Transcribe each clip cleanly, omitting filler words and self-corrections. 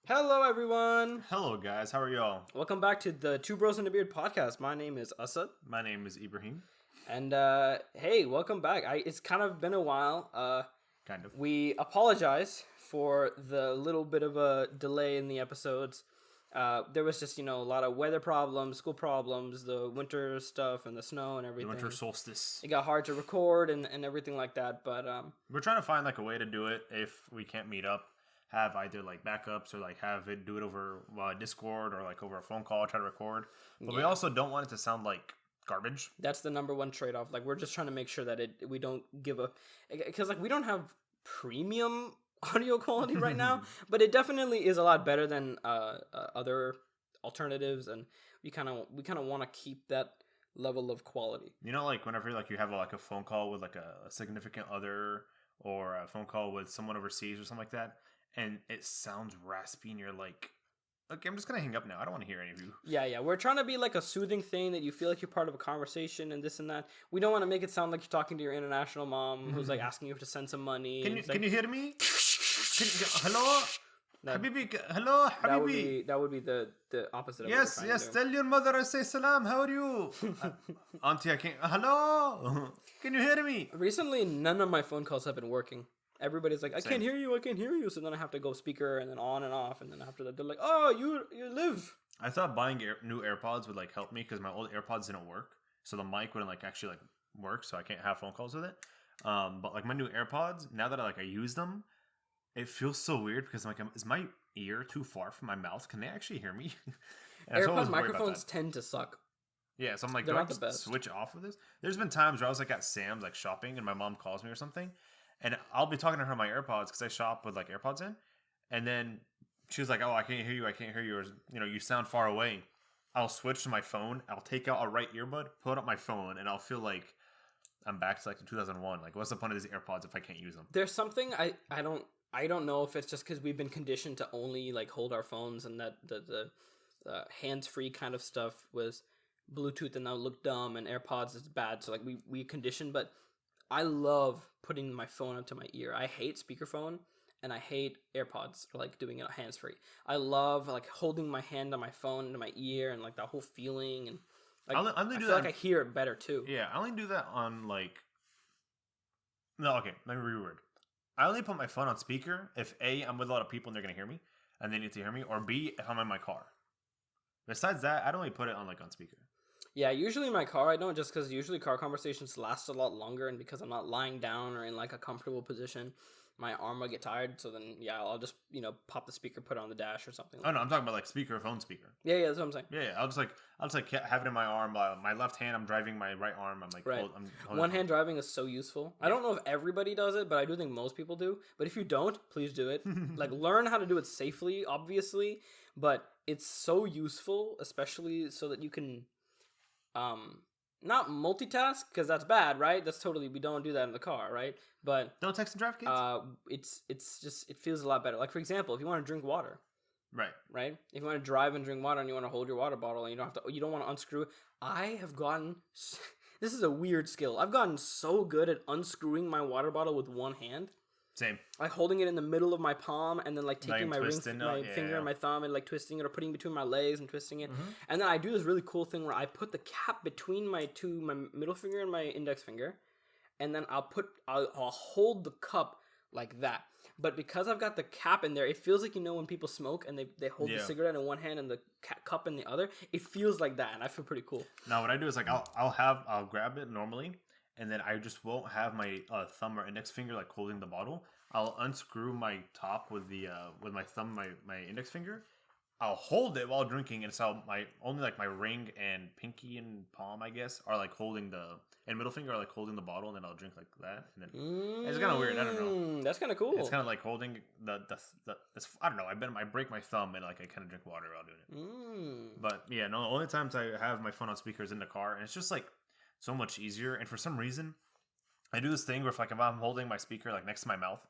Hello, everyone. Hello, guys. How are y'all? Welcome back to the Two Bros and a Beard podcast. My name is Asad, My name is Ibrahim. and hey, welcome back. It's kind of been a while. Kind of. We apologize for the little bit of a delay in the episodes. There was just a lot of weather problems, school problems, the winter stuff, and the snow and The everything. winter solstice. It got hard to record and everything like that. But We're trying to find like a way to do it if we can't meet up. Have either like backups or like have it do it over Discord or like over a phone call. Try to record, but we Yeah. also don't want it to sound like garbage. That's the number one trade off. Like we're just trying to make sure that we don't give a because like we don't have premium audio quality right now, but it definitely is a lot better than other alternatives, and we kind of want to keep that level of quality. You know, like whenever like you have like a phone call with like a significant other or a phone call with someone overseas or something like that, and it sounds raspy, and you're like, okay, I'm just gonna hang up now. I don't want to hear any of you. Yeah, we're trying to be like a soothing thing that you feel like you're part of a conversation and this and that. We don't want to make it sound like you're talking to your international mom who's like asking you to send some money. Can and you it's like, can you hear me? Hello, that, Habibi. Hello, that would Habibi. be the opposite of Yes, what we're trying yes. to do. Tell your mother I say salam. How are you, Auntie? I can't. Hello. Can you hear me? Recently, none of my phone calls have been working. Everybody's like, I Same. can't hear you, I can't hear you. So then I have to go speaker and then on and off. And then after that, they're like, oh, you live. I thought buying new AirPods would like help me because my old AirPods didn't work, so the mic wouldn't like actually like work, so I can't have phone calls with it. But like my new AirPods, now that I use them, it feels so weird because I'm like, is my ear too far from my mouth? Can they actually hear me? And I was always AirPod worried about microphones that. tend to suck. Yeah, so I'm like, They're do I not the just best. switch off of this? There's been times where I was like at Sam's like shopping and my mom calls me or something, and I'll be talking to her on my AirPods because I shop with like AirPods in, and then she was like, "Oh, I can't hear you. I can't hear you. Or you sound far away." I'll switch to my phone. I'll take out a right earbud, put up my phone, and I'll feel like I'm back to like 2001. Like, what's the point of these AirPods if I can't use them? There's something I don't know if it's just because we've been conditioned to only like hold our phones and that the hands free kind of stuff was Bluetooth and that would look dumb and AirPods is bad. So like we conditioned, but I love putting my phone up to my ear. I hate speakerphone and I hate AirPods like doing it hands free. I love like holding my hand on my phone to my ear and like that whole feeling and like I only I do feel that. like I hear it better too. Yeah, I only do that on like. No, okay. Let me reword. I only put my phone on speaker if A, I'm with a lot of people and they're gonna hear me, and they need to hear me, or B, if I'm in my car. Besides that, I don't really put it on like on speaker. Yeah, usually in my car I don't, just because usually car conversations last a lot longer, and because I'm not lying down or in like a comfortable position, my arm will get tired. So then yeah, I'll just pop the speaker, put it on the dash or something. Oh no, I'm talking about like speaker, phone speaker. Yeah, that's what I'm saying. Yeah, I'll just like have it in my arm. My left hand, I'm driving. My right arm, I'm like, Right. I'm holding One the hand driving is so useful. I don't know if everybody does it, but I do think most people do. But if you don't, please do it. phone. Like learn how to do it safely, obviously, but it's so useful, especially so that you can not multitask, because that's bad, right? That's totally, we don't do that in the car, right? But Don't text and drive, kids. it's just, it feels a lot better. Like for example, if you want to drink water, Right. if you want to drive and drink water and you want to hold your water bottle and you don't want to unscrew. I have gotten this is a weird skill. I've gotten so good at unscrewing my water bottle with one hand, Same. like holding it in the middle of my palm and then like taking my twisting it, my yeah. finger and my thumb and like twisting it, or putting it between my legs and twisting it. Mhm. And then I do this really cool thing where I put the cap between my middle finger and my index finger, and then I'll hold the cup like that. But because I've got the cap in there, it feels like when people smoke and they hold the Yeah. cigarette in one hand and the cup in the other. It feels like that, and I feel pretty cool. Now what I do is like I'll grab it normally, and then I just won't have my thumb or index finger like holding the bottle. I'll unscrew my top with my thumb, my index finger. I'll hold it while drinking, and so my only like my ring and pinky and palm, I guess, are like holding and middle finger are like holding the bottle, and then I'll drink like that, and then it's kind of weird. I don't know. That's kind of cool. It's kind of like holding the it's, I don't know. I break my thumb and like I kind of drink water while doing it. But yeah, no. The only times I have my phone on speaker is in the car, and it's just like so much easier. And for some reason, I do this thing where if I'm holding my speaker like next to my mouth,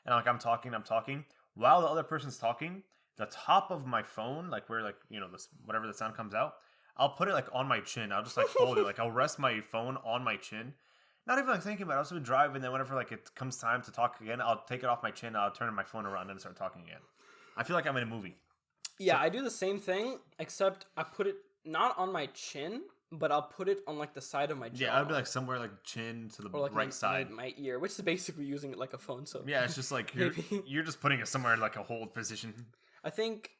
and like I'm talking while the other person's talking, the top of my phone, like where like this whatever the sound comes out, I'll put it like on my chin. I'll just like hold it, like I'll rest my phone on my chin. Not even like thinking about it. I'll just drive, and then whenever like it comes time to talk again, I'll take it off my chin. I'll turn my phone around and start talking again. I feel like I'm in a movie. Yeah, I do the same thing, except I put it not on my chin, but I'll put it on like the side of my jaw. Yeah, I'd be like somewhere like chin to the or like right side. My ear, which is basically using it like a phone. So yeah, it's just like you're just putting it somewhere like a hold position. I think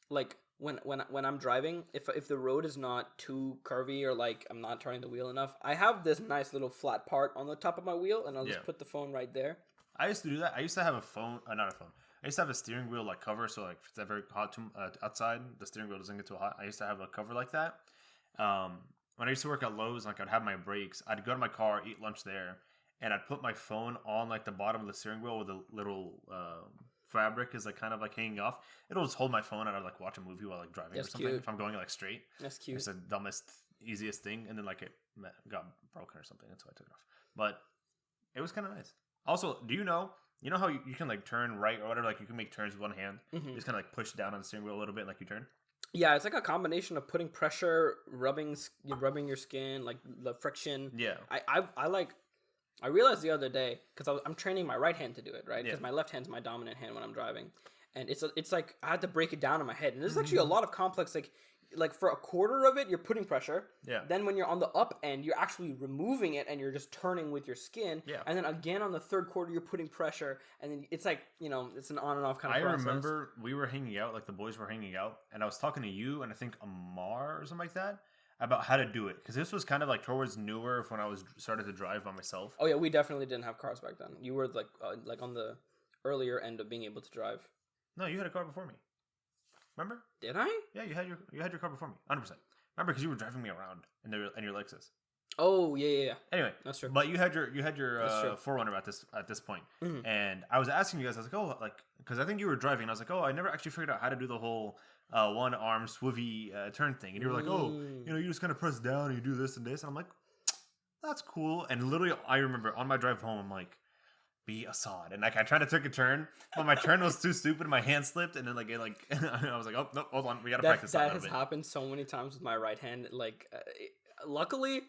like when I'm driving, if the road is not too curvy or like I'm not turning the wheel enough, I have this nice little flat part on the top of my wheel, and I'll just put the phone right there. I used to do that. I used to have a phone, not a phone. I used to have a steering wheel like cover, so like if it's ever hot outside, the steering wheel doesn't get too hot. I used to have a cover like that. When I used to work at Lowe's, like I'd have my breaks. I'd go to my car, eat lunch there, and I'd put my phone on like the bottom of the steering wheel with a little fabric is like kind of like hanging off. It'll just hold my phone, and I'd like watch a movie while like driving or something. Cute. If I'm going like straight, that's cute. It's the dumbest, easiest thing, and then like it got broken or something. That's why I took it off. But it was kind of nice. Also, do you know how you can like turn right or whatever? Like you can make turns with one hand. You just kind of like push down on the steering wheel a little bit, and, like you turn. Yeah, it's like a combination of putting pressure, rubbing your skin, like the friction. Yeah. I realized the other day because I'm training my right hand to do it, right? Because my left hand's my dominant hand when I'm driving, and it's like I had to break it down in my head, and there's actually a lot of complex like for a quarter of it, you're putting pressure. Yeah. Then when you're on the up end, you're actually removing it and you're just turning with your skin. Yeah. And then again on the third quarter, you're putting pressure. And then it's like, it's an on and off kind of process. I remember we were hanging out, like the boys were hanging out, and I was talking to you and I think Amar or something like that about how to do it. Because this was kind of like towards newer when I was started to drive by myself. Oh, yeah. We definitely didn't have cars back then. You were like on the earlier end of being able to drive. No, you had a car before me. Remember? Did I? Yeah, you had your car before me, 100%. Remember, because you were driving me around in your Lexus. Oh yeah. Anyway, that's true. But you had your 4Runner at this point, and I was asking you guys, I was like, oh, like because I think you were driving, and I was like, oh, I never actually figured out how to do the whole one arm swivvy turn thing, and you were like, oh, you just kind of press down and you do this and this, and I'm like, that's cool, and literally I remember on my drive home, I'm like, be Assad, and like I tried to take a turn, but my turn was too stupid. My hand slipped, and then I was like, oh no, hold on, we gotta practice that. That has happened so many times with my right hand. Like, luckily,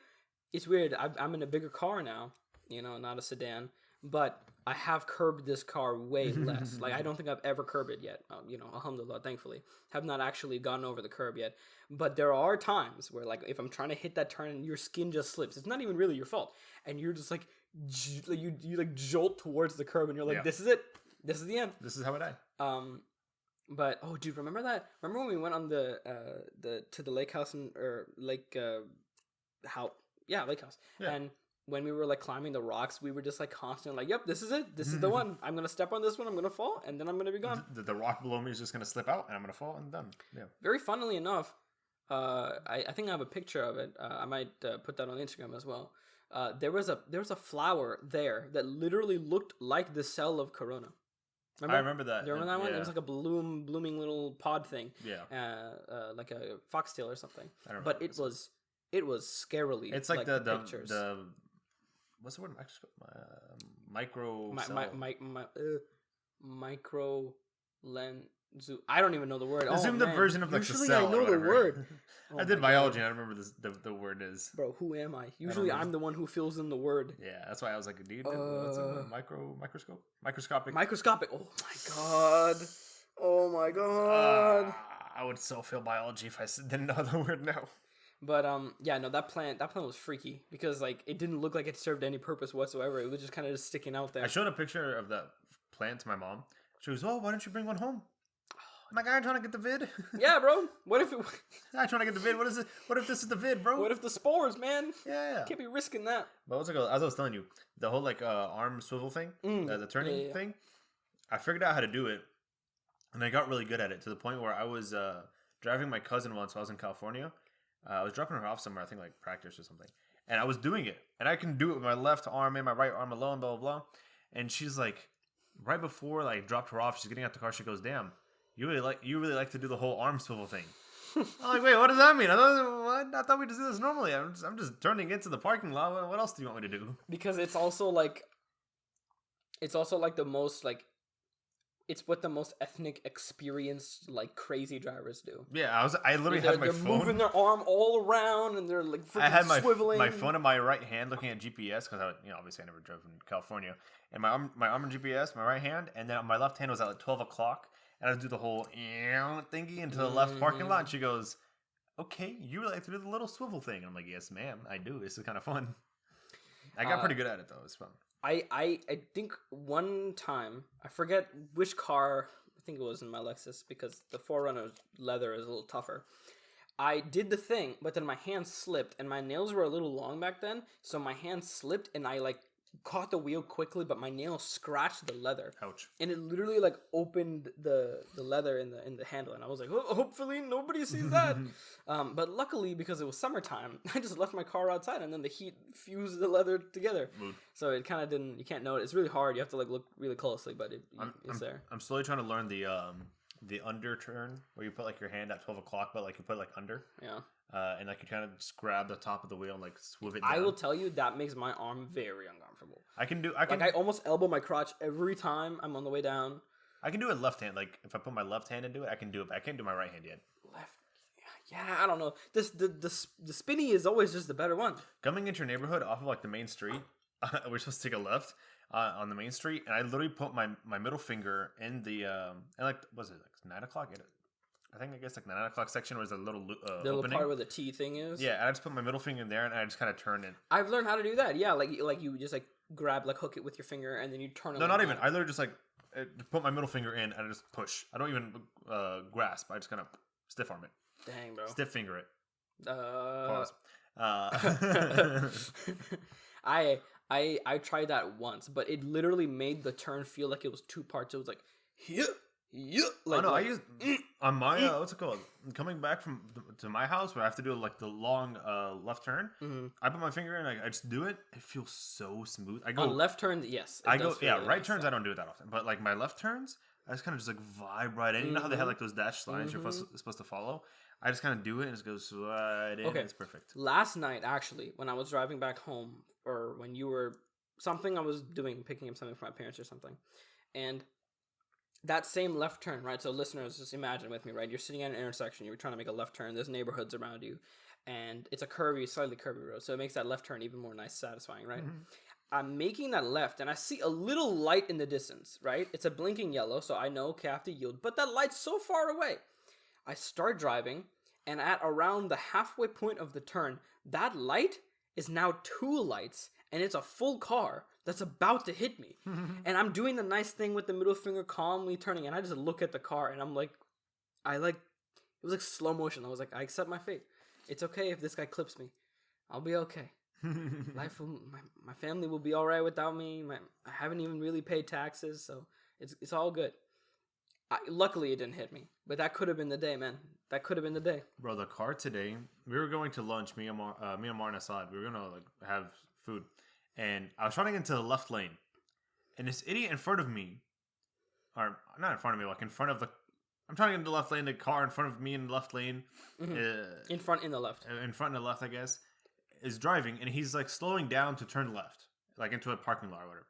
it's weird. I'm in a bigger car now, not a sedan, but I have curbed this car way less. Like I don't think I've ever curbed it yet. Alhamdulillah, thankfully, have not actually gone over the curb yet. But there are times where, like, if I'm trying to hit that turn and your skin just slips, it's not even really your fault, and you're just like. You like jolt towards the curb and you're like, this is it, this is the end, this is how I die. But oh dude, remember when we went on the to the lake house lake house, and when we were like climbing the rocks, we were just like constantly like, yep, this is it, this is the one, I'm gonna step on this one, I'm gonna fall, and then I'm gonna be gone. The rock below me is just gonna slip out and I'm gonna fall and done. Yeah, very funnily enough, I think I have a picture of it. I might put that on Instagram as well. There was a flower there that literally looked like the cell of Corona. Remember? I remember that. Do you remember that one? It was like a blooming little pod thing. Yeah. Like a foxtail or something. But it was scarily. It's like the pictures. What's the word? Micro. Micro lens. I don't even know the word. Assume the version of like Usually the cell. I know the word. I did biology and I remember the word is. Bro, who am I? Usually I'm the one who fills in the word. Yeah, that's why I was like, dude, what's a microscope? Microscopic. Oh my god. Oh my god. I would so fail biology if I didn't know the word now. But that plant was freaky because like it didn't look like it served any purpose whatsoever. It was just kind of just sticking out there. I showed a picture of that plant to my mom. She goes, "Oh, why don't you bring one home?" I'm like, I'm trying to get the vid. Yeah, bro. What if I'm trying to get the vid. What is it? What if this is the vid, bro? What if the spores, man? Yeah. Can't be risking that. But as I was telling you, the whole like arm swivel thing, the turning thing, I figured out how to do it, and I got really good at it to the point where I was driving my cousin once while I was in California. I was dropping her off somewhere, I think like practice or something, and I was doing it, and I can do it with my left arm and my right arm alone, blah blah blah. And she's like, right before like dropped her off, she's getting out the car. She goes, "Damn. You really like to do the whole arm swivel thing." I'm like, wait, what does that mean? I thought we just do this normally. I'm just turning into the parking lot. What else do you want me to do? Because it's also like the most like it's what the most ethnic, experienced, like crazy drivers do. Yeah, I literally had my they're phone. moving their arm all around, and they're like freaking I had swiveling. my phone in my right hand, looking at GPS because obviously I never drove in California, and my arm on GPS, my right hand, and then my left hand was at like 12 o'clock, and I would do the whole thingy into the left parking lot. And she goes, "Okay, you like to do the little swivel thing." And I'm like, "Yes, ma'am, I do. This is kind of fun." I got pretty good at it though. It's fun. I think one time, I forget which car, I think it was in my Lexus, because the 4Runner leather is a little tougher. I did the thing, but then my hand slipped, and my nails were a little long back then, so my hand slipped, and I like caught the wheel quickly, but my nail scratched the leather. Ouch. And it literally like opened the leather in the handle, and I was like, oh, hopefully nobody sees that. But luckily, because it was summertime, I just left my car outside, and then the heat fused the leather together. So it kind of didn't. You can't know it. It's really hard. You have to like look really closely, but it's there. I'm slowly trying to learn the under turn where you put like your hand at 12 o'clock, but like you put like under. Yeah. And like you kind of just grab the top of the wheel and like swivel it down. I will tell you that makes my arm very uncomfortable. I almost elbow my crotch every time I'm on the way down. I can do it left hand. Like if I put my left hand into it, I can do it. But I can't do my right hand yet. Left. Yeah, I don't know. The spinny is always just the better one. Coming into your neighborhood off of like the main street, we're supposed to take a left on the main street, and I literally put my middle finger in the and like was it like 9 o'clock? I guess like the 9 o'clock section was a little the little opening. part where the T thing is. Yeah, and I just put my middle finger in there, and I just kind of turn it. I've learned how to do that. Yeah, like you just like grab, like hook it with your finger, and then you turn it. No, not even. I literally just like put my middle finger in, and I just push. I don't even grasp. I just kind of stiff arm it. Dang, bro. Stiff finger it. Pause. Pause. I tried that once, but it literally made the turn feel like it was two parts. It was like, yeah. Like, I used on my what's it called? Coming back to my house where I have to do like the long left turn. Mm-hmm. I put my finger in, I just do it. It feels so smooth. I go on left turns, yes. I go really right nice, turns. I don't do it that often, but like my left turns, I just kind of just like vibe right in. You know how they have like those dashed lines you're supposed to follow? I just kind of do it and it just goes right in. Okay. It's perfect. Last night, actually, when I was driving back home, or when you were something I was doing, picking up something for my parents or something, and that same left turn, right? So listeners, just imagine with me, right? You're sitting at an intersection, you're trying to make a left turn, there's neighborhoods around you, and it's a slightly curvy road, so it makes that left turn even more nice, satisfying, right? Mm-hmm. I'm making that left, and I see a little light in the distance, right? It's a blinking yellow, so I know, okay, I have to yield, but that light's so far away. I start driving, and at around the halfway point of the turn, that light is now two lights, and it's a full car that's about to hit me. And I'm doing the nice thing with the middle finger calmly turning, and I just look at the car, and I'm like, it was like slow motion. I was like, I accept my fate. It's okay if this guy clips me. I'll be okay. My family will be all right without me. I haven't even really paid taxes, so it's all good. Luckily, it didn't hit me, but that could have been the day, man. That could have been the day. Bro, the car today, we were going to lunch, me and Mar and Assad. We were going to like have food. And I was trying to get into the left lane. And this idiot in front of me, or not in front of me, like in front of the... I'm trying to get into the left lane. The car in front of me in the left lane. Mm-hmm. In front and the left, I guess, is driving. And he's like slowing down to turn left, like into a parking lot or whatever.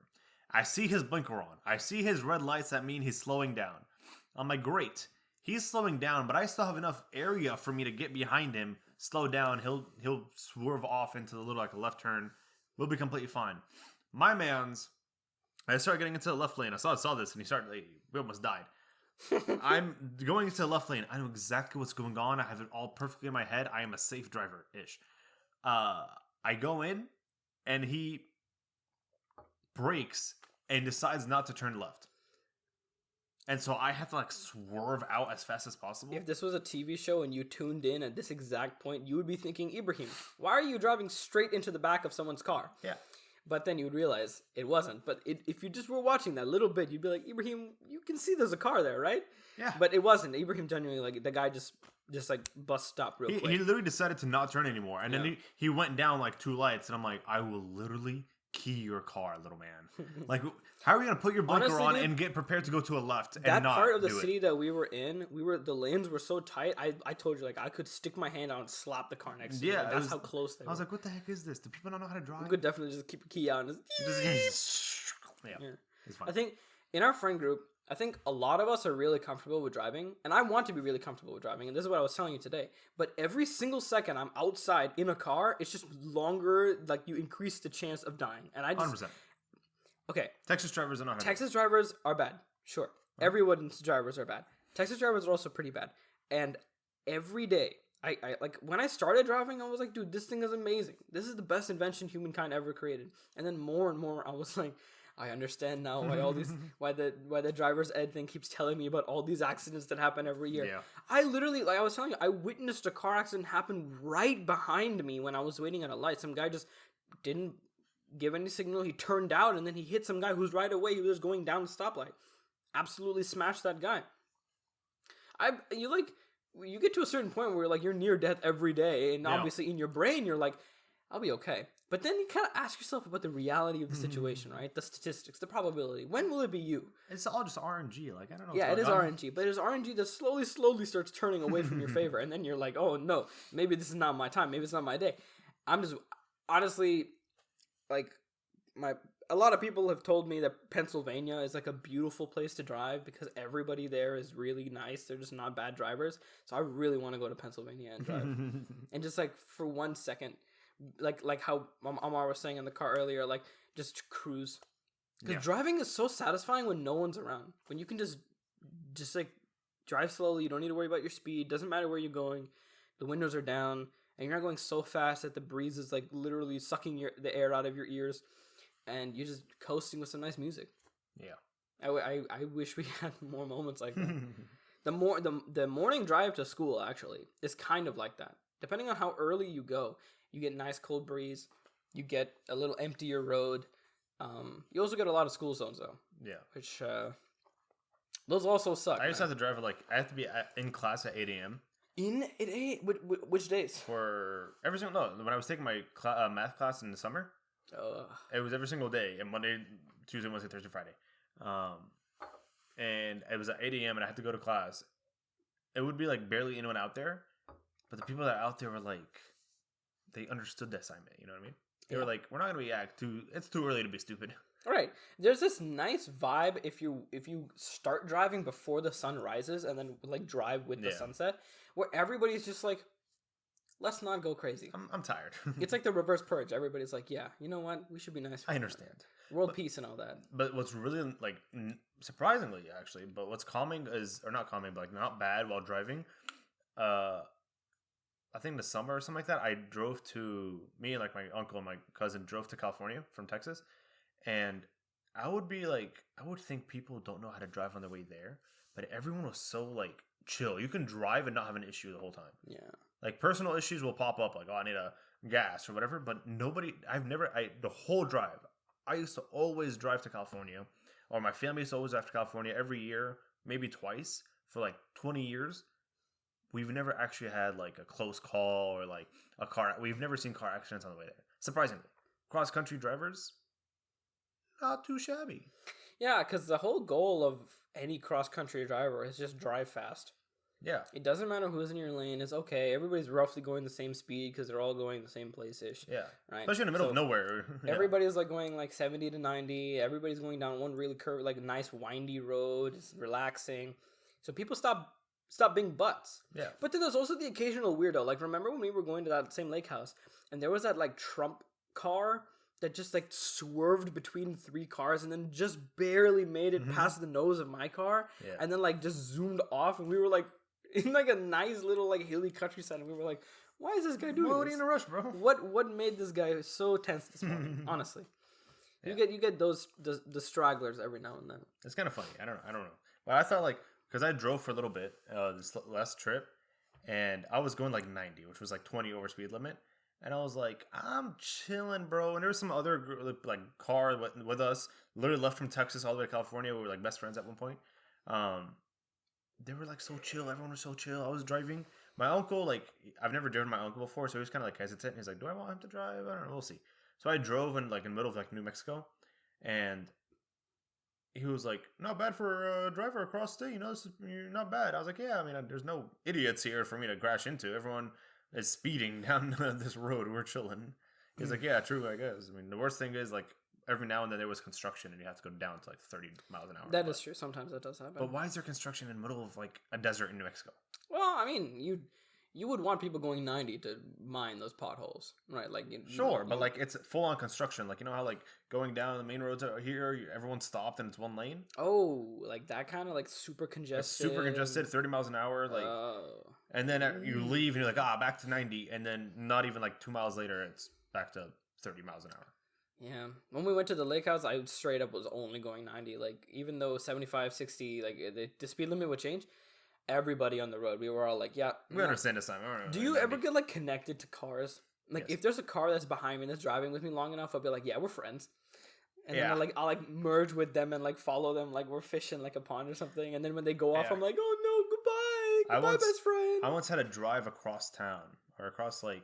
I see his blinker on. I see his red lights that mean he's slowing down. I'm like, great. He's slowing down, but I still have enough area for me to get behind him, slow down. He'll swerve off into the little like a left turn. We'll be completely fine. My man's, I started getting into the left lane. I saw this, and we almost died. I'm going into the left lane. I know exactly what's going on. I have it all perfectly in my head. I am a safe driver-ish. I go in, and he brakes and decides not to turn left. And so I have to like swerve out as fast as possible. If this was a TV show and you tuned in at this exact point, you would be thinking, Ibrahim, why are you driving straight into the back of someone's car? Yeah. But then you would realize it wasn't. But if you just were watching that little bit, you'd be like, Ibrahim, you can see there's a car there, right? Yeah. But it wasn't. Ibrahim genuinely, like, the guy just like bus stopped real quick. He literally decided to not turn anymore. And then he went down like two lights. And I'm like, I will literally key your car, little man. Like, how are we going to put your blinker on and get prepared to go to a left and not do it? That part of the city that we were in, the lanes were so tight, I told you, like, I could stick my hand out and slap the car next to me. Like, that's how close they were. I was like, what the heck is this? Do people not know how to drive? You could definitely just keep a key out and just yeah. It's fine. I think in our friend group, I think a lot of us are really comfortable with driving, and I want to be really comfortable with driving, and this is what I was telling you today. But every single second I'm outside in a car, it's just longer, like you increase the chance of dying. And I just 100%. Okay. Texas drivers are not. Texas drivers are bad. Sure. Everyone's drivers are bad. Texas drivers are also pretty bad. And every day, I like when I started driving, I was like, dude, this thing is amazing. This is the best invention humankind ever created. And then more and more, I was like, I understand now why all these why the driver's ed thing keeps telling me about all these accidents that happen every year. Yeah. I literally, like I was telling you, I witnessed a car accident happen right behind me when I was waiting at a light. Some guy just didn't give any signal. He turned out and then he hit some guy who's right away. He was going down the stoplight. Absolutely smashed that guy. You get to a certain point where like you're near death every day, and obviously in your brain you're like, I'll be okay. But then you kind of ask yourself about the reality of the situation, right? The statistics, the probability. When will it be you? It's all just RNG. Like, I don't know. Yeah, it is RNG, but it is RNG that slowly starts turning away from your favor, and then you're like, oh no, maybe this is not my time. Maybe it's not my day. I'm just honestly like a lot of people have told me that Pennsylvania is like a beautiful place to drive because everybody there is really nice. They're just not bad drivers. So I really want to go to Pennsylvania and drive. And just like for 1 second, like how Amar was saying in the car earlier, like just cruise. Because driving is so satisfying when no one's around. When you can just like drive slowly. You don't need to worry about your speed. Doesn't matter where you're going. The windows are down. And you're not going so fast that the breeze is like literally sucking the air out of your ears. And you're just coasting with some nice music. Yeah. I wish we had more moments like that. The morning drive to school, actually, is kind of like that. Depending on how early you go, you get nice cold breeze. You get a little emptier road. You also get a lot of school zones, though. Yeah. Which, those also suck. I used to have to drive I have to be in class at 8 a.m. In at 8? Which days? For every single, no, when I was taking my math class in the summer. It was every single day, and Monday, Tuesday, Wednesday, Thursday, Friday. And it was at 8 a.m. and I had to go to class. It would be like barely anyone out there, but the people that are out there were like, they understood the assignment. You know what I mean? They were like, we're not gonna react to. It's too early to be stupid. All right. There's this nice vibe if you start driving before the sun rises and then like drive with the sunset, where everybody's just like, let's not go crazy. I'm tired. It's like the reverse purge. Everybody's like, yeah, you know what? We should be nice. I understand. World peace and all that. But what's really, like, surprisingly, actually, but what's calming is, or not calming, but like not bad while driving. I think the summer or something like that, me and like my uncle and my cousin drove to California from Texas. And I would think people don't know how to drive on their way there. But everyone was so, like, chill. You can drive and not have an issue the whole time. Yeah. Like, personal issues will pop up, like, oh, I need a gas or whatever, but the whole drive, I used to always drive to California, or my family used to always drive to California every year, maybe twice, for, like, 20 years. We've never actually had, like, a close call or, like, we've never seen car accidents on the way there. Surprisingly. Cross-country drivers, not too shabby. Yeah, because the whole goal of any cross-country driver is just drive fast. Yeah. It doesn't matter who's in your lane. It's okay. Everybody's roughly going the same speed because they're all going the same place-ish. Yeah. Right? Especially in the middle of nowhere. Yeah. Everybody's like going like 70 to 90. Everybody's going down one really like a nice windy road. It's relaxing. So people stop being butts. Yeah. But then there's also the occasional weirdo. Like, remember when we were going to that same lake house and there was that like Trump car that just like swerved between 3 cars and then just barely made it past the nose of my car and then like just zoomed off, and we were like in like a nice little like hilly countryside, and we were like, why is this guy doing this? In a rush, bro? What made this guy so tense this morning? Honestly. You get those the stragglers every now and then. It's kind of funny. I don't know. But I thought, like, because I drove for a little bit this last trip, and I was going like 90, which was like 20 over speed limit. And I was like, I'm chilling, bro. And there was some other like car with us, literally left from Texas all the way to California. We were like best friends at one point. They were like so chill. Everyone was so chill. I was driving. My uncle, like, I've never driven my uncle before, so he was kind of like hesitant. He's like, do I want him to drive? I don't know. We'll see. So I drove in the middle of like New Mexico, and he was like, not bad for a driver across state. You know, you're not bad. I was like, yeah. I mean, there's no idiots here for me to crash into. Everyone is speeding down this road. We're chilling. He's like, yeah, true, I guess. I mean, the worst thing is, like, every now and then there was construction and you have to go down to like 30 miles an hour. That is true. Sometimes that does happen. But why is there construction in the middle of like a desert in New Mexico? Well, I mean, you would want people going 90 to mine those potholes, right? Like, but like it's full on construction. Like, you know how like going down the main roads are here, everyone's stopped and it's one lane. Oh, like that kind of like super congested. It's super congested, 30 miles an hour, like, and then you leave and you're like, back to 90, and then not even like 2 miles later, it's back to 30 miles an hour. Yeah, when we went to the lake house, I straight up was only going 90. Like, even though 75, 60, like the speed limit would change. Everybody on the road, we were all like, yeah, we understand this time. Do you ever get like connected to cars? Like, if there's a car that's behind me that's driving with me long enough, I'll be like, yeah, we're friends. And then I'll like merge with them and like follow them like we're fishing like a pond or something. And then when they go off, I'm like, oh no, goodbye, best friend. I once had to drive across town or across like,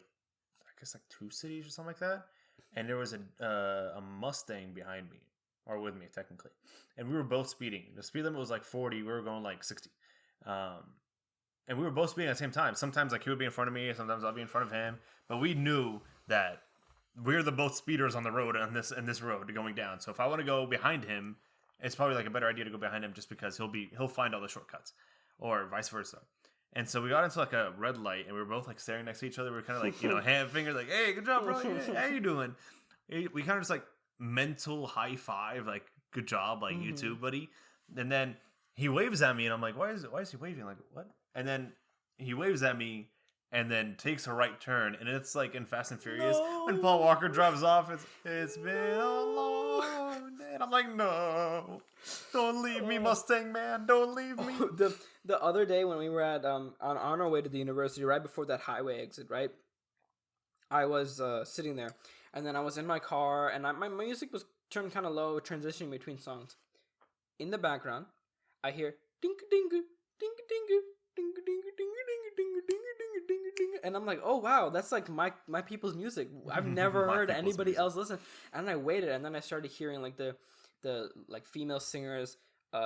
I guess like 2 cities or something like that. And there was a Mustang behind me, or with me technically. And we were both speeding. The speed limit was like 40. We were going like 60. And we were both speeding at the same time. Sometimes like he would be in front of me, sometimes I'll be in front of him. But we knew that we're the both speeders on the road on this road going down. So if I want to go behind him, it's probably like a better idea to go behind him just because he'll find all the shortcuts, or vice versa. And so we got into like a red light and we were both like staring next to each other. We were kind of like, hand fingers like, hey, good job, bro. Hey, how you doing? We kind of just like mental high five, like, good job, like, you too, buddy. And then he waves at me and I'm like, why is he waving? Like, what? And then he waves at me and then takes a right turn. And it's like in Fast and Furious when Paul Walker drives off. It's been a long day. And I'm like, no, don't leave me, Mustang man. Don't leave me. The other day when we were at on our way to the university, right before that highway exit, right? I was sitting there, and then I was in my car, and my music was turned kind of low, transitioning between songs. In the background, I hear ding ding ding ding ding ding ding ding ding ding ding ding, and I'm like, oh wow, that's like my people's music. I've never heard anybody else listen. And I waited, and then I started hearing like the like female singers.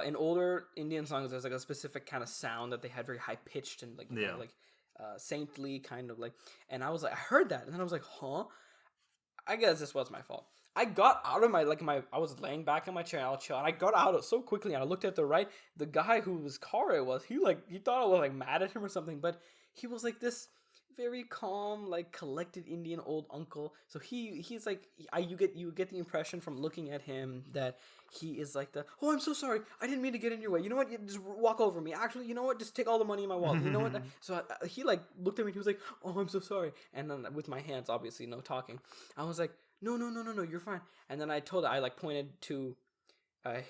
In older Indian songs, there's like a specific kind of sound that they had, very high pitched and like like saintly kind of like. And I was like, I heard that, and then I was like, huh? I guess this was my fault. I got out of I was laying back in my chair, I'll chill, and I got out so quickly, and I looked at the right. The guy whose car it was, he thought I was like mad at him or something, but he was like this very calm, like collected Indian old uncle. So he's like, you get the impression from looking at him that he is like oh, I'm so sorry, I didn't mean to get in your way. You know what? You just walk over me. Actually, you know what? Just take all the money in my wallet. You know what? So he like looked at me. He was like, oh, I'm so sorry. And then with my hands, obviously no talking, I was like, no, you're fine. And then I pointed to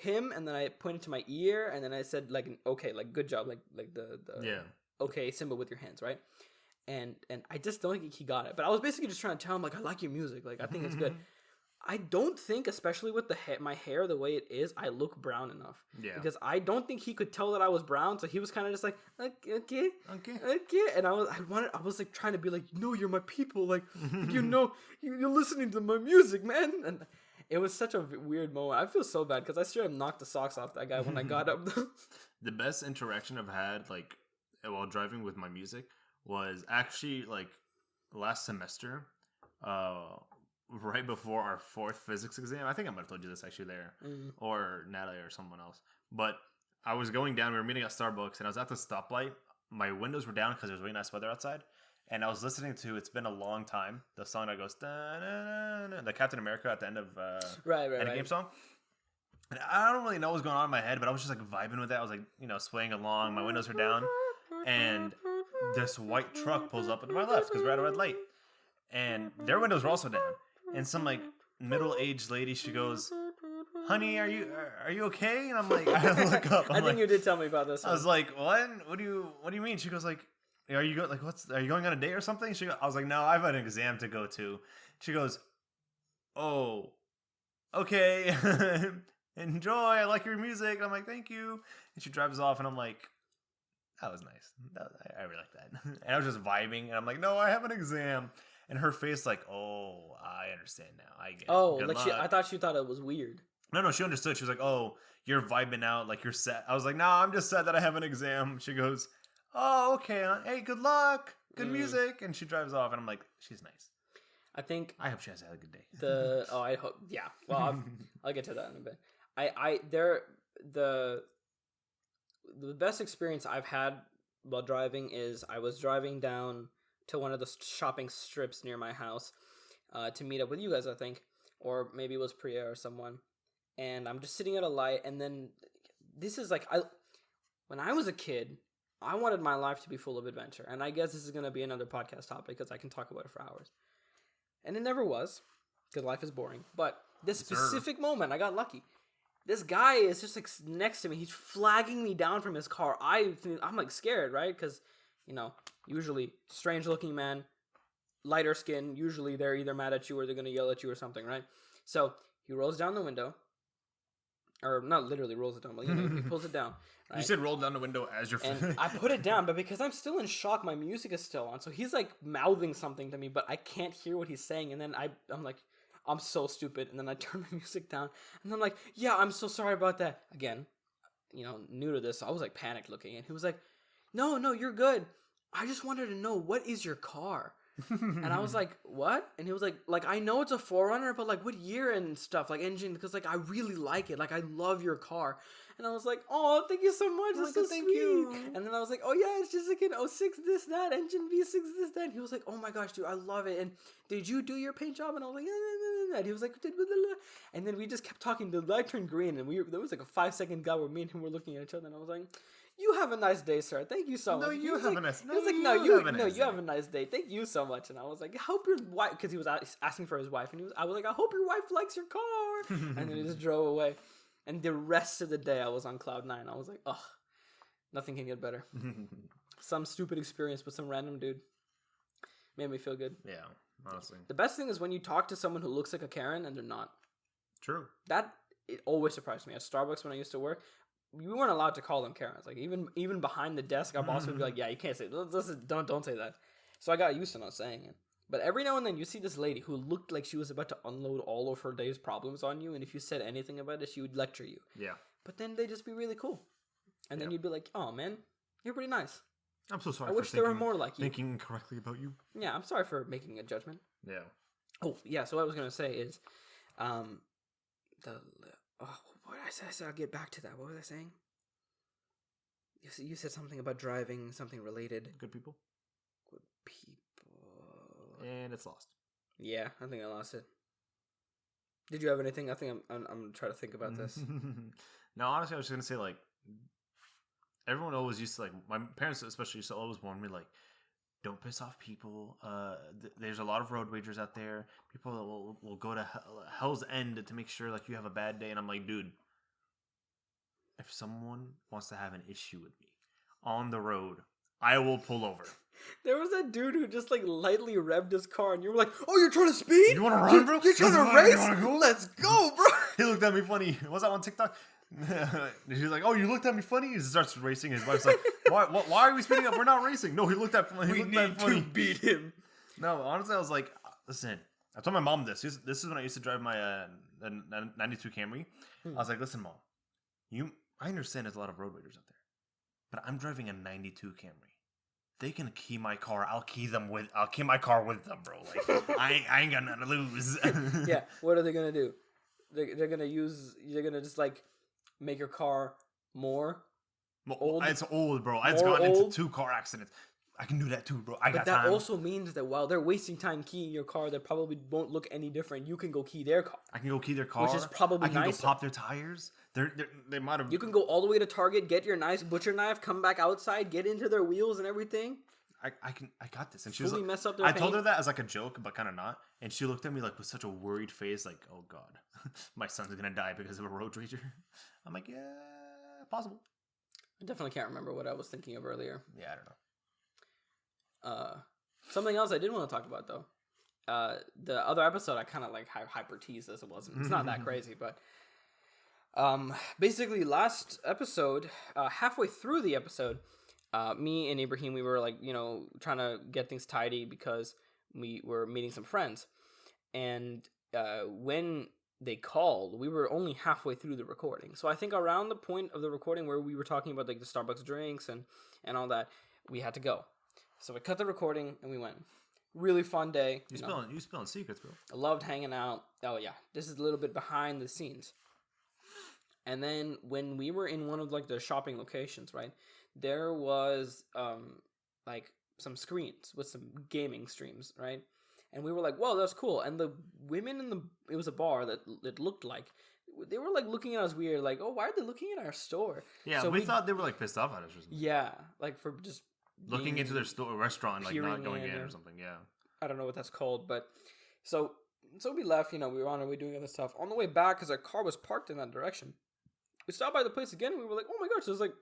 him, and then I pointed to my ear, and then I said like, okay, like good job, like the okay symbol with your hands, right? And I just don't think he got it. But I was basically just trying to tell him like, I like your music, like I think it's good. I don't think, especially with my hair the way it is, I look brown enough. Yeah. Because I don't think he could tell that I was brown, so he was kind of just like, okay. And I was like trying to be like, no, you're my people, like you're listening to my music, man. And it was such a weird moment. I feel so bad because I straight up knocked the socks off that guy when I got up. The best interaction I've had like while driving with my music was actually like last semester. Right before our 4th physics exam. I think I might have told you this actually there. Or Natalie or someone else. But I was going down. We were meeting at Starbucks. And I was at the stoplight. My windows were down because there was really nice weather outside. And I was listening to It's Been a Long Time. The song that goes... the Captain America at the end of... Endgame song. And I don't really know what's going on in my head. But I was just like vibing with it. I was like, swaying along. My windows were down. And this white truck pulls up to my left because we're at a red light. And their windows were also down. And some like middle-aged lady, she goes, honey, are you okay? And I'm like, I look up. I think you did tell me about this. I was like, what? What do you mean? She goes like, are you going on a date or something? I was like, no, I have an exam to go to. She goes, oh, okay. Enjoy. I like your music. And I'm like, thank you. And she drives off, and I'm like, that was nice. I really like that. And I was just vibing, and I'm like, no, I have an exam. And her face like, oh, I understand now. I get it. Oh, like I thought she thought it was weird. No, she understood. She was like, oh, you're vibing out. Like, you're sad. I was like, no, I'm just sad that I have an exam. She goes, oh, okay. Hey, good luck. Good music. And she drives off. And I'm like, she's nice. I think I hope she has had a good day. I hope, yeah. Well, I'll get to that in a bit. The best experience I've had while driving is I was driving down to one of the shopping strips near my house to meet up with you guys, I think, or maybe it was Priya or someone, and I'm just sitting at a light, and then this is like when I was a kid, I wanted my life to be full of adventure, and I guess this is going to be another podcast topic because I can talk about it for hours, and it never was because life is boring. But this specific moment, I got lucky. This guy is just like next to me. He's flagging me down from his car. I'm like scared, right? Because, usually strange looking man, lighter skin. Usually they're either mad at you or they're going to yell at you or something, right? So he rolls down the window. Or not literally rolls it down, but he pulls it down. Right? You said roll down the window as you're... And I put it down, but because I'm still in shock, my music is still on. So he's like mouthing something to me, but I can't hear what he's saying. And then I'm like... I'm so stupid. And then I turn my music down. And I'm like, yeah, I'm so sorry about that. Again, new to this. So I was like panicked looking. And he was like, no, you're good. I just wanted to know, what is your car? And I was like, what? And he was like, I know it's a 4Runner, but like what year and stuff, like engine, because like I really like it. Like I love your car. And I was like, oh, thank you so much. That's so thank sweet. You. And then I was like, oh yeah, it's just like an 06 this, that, engine V6 this, that. And he was like, oh my gosh, dude, I love it. And did you do your paint job? And I was like, yeah. And he was like, and then we just kept talking. The light turned green, and there was like a 5-second gap where me and him were looking at each other, and I was like, you have a nice day, sir. Thank you so much. No, you have a nice day. He was like, no, you have a nice day. Thank you so much. And I was like, I hope your wife, because he was asking for his wife, and I was like, I hope your wife likes your car. And then he just drove away. And the rest of the day, I was on cloud 9. I was like, oh, nothing can get better. Some stupid experience with some random dude made me feel good. Yeah, honestly. The best thing is when you talk to someone who looks like a Karen and they're not. True. It always surprised me. At Starbucks when I used to work, we weren't allowed to call them Karens. Like even behind the desk, our boss would be like, "Yeah, you can't say don't say that." So I got used to not saying it. But every now and then you see this lady who looked like she was about to unload all of her day's problems on you, and if you said anything about it, she would lecture you. Yeah. But then they'd just be really cool, and then you'd be like, "Oh man, you're pretty nice." I'm so sorry. I wish there were more like you. Thinking incorrectly about you. Yeah, I'm sorry for making a judgment. Yeah. Oh yeah. So what I was gonna say is, what did I say? I'll get back to that. What was I saying? You said something about driving, something related. Good people. Good people. And it's lost. Yeah, I think I lost it. Did you have anything? I think I'm gonna try to think about this. No, honestly, I was just gonna say like, everyone always used to like, my parents especially used to always warn me like, don't piss off people. There's a lot of road ragers out there. People that will go to hell's end to make sure like you have a bad day. And I'm like, dude, if someone wants to have an issue with me on the road, I will pull over. There was that dude who just like lightly revved his car, and you were like, "Oh, you're trying to speed? You want to run, bro? You're trying to race? Go? Let's go, bro!" He looked at me funny. Was that on TikTok? He's like, "Oh, you looked at me funny." He starts racing. His wife's like, "Why are we speeding up? We're not racing." No, he looked at funny. We need to beat him. No, honestly, I was like, listen. I told my mom this. This is when I used to drive my 92 Camry. I was like, listen, mom, I understand there's a lot of road ragers out there, but I'm driving a 92 Camry. They can key my car. I'll key my car with them, bro. Like I ain't got nothing to lose. Yeah. What are they gonna do? They're gonna just like make your car more old. It's old, bro. It's gone into 2 car accidents. I can do that too, bro. But that also means that while they're wasting time keying your car, that probably won't look any different. You can go key their car. I can go key their car, which is probably nicer. I can go pop their tires. They might have. You can go all the way to Target, get your nice butcher knife, come back outside, get into their wheels and everything. I got this. And she was like, mess up their I told her that as like a joke, but kind of not. And she looked at me like with such a worried face, like, "Oh God, my son's gonna die because of a road rager." I'm like, yeah, possible. I definitely can't remember what I was thinking of earlier. Yeah, I don't know. Something else I did want to talk about though. The other episode I kind of like hyper teased this. It's not that crazy, but basically last episode, halfway through the episode, me and Ibrahim, we were like, trying to get things tidy because we were meeting some friends, and when they called, we were only halfway through the recording. So I think around the point of the recording where we were talking about like the Starbucks drinks and all that, we had to go. So we cut the recording and we went. Really fun day. You spilling secrets, bro. I loved hanging out. Oh yeah, this is a little bit behind the scenes. And then when we were in one of like the shopping locations, right, there was like some screens with some gaming streams, right, and we were like, "Whoa, that's cool." And the women it was a bar that it looked like they were like looking at us weird, like, "Oh, why are they looking at our store?" Yeah, so we thought they were like pissed off at us or something. Yeah, like for just looking into their store restaurant and like not going in or something. Yeah, I don't know what that's called, but so we left. We were on our way doing other stuff. On the way back, because our car was parked in that direction, we stopped by the place again. And we were like, "Oh my gosh, there's like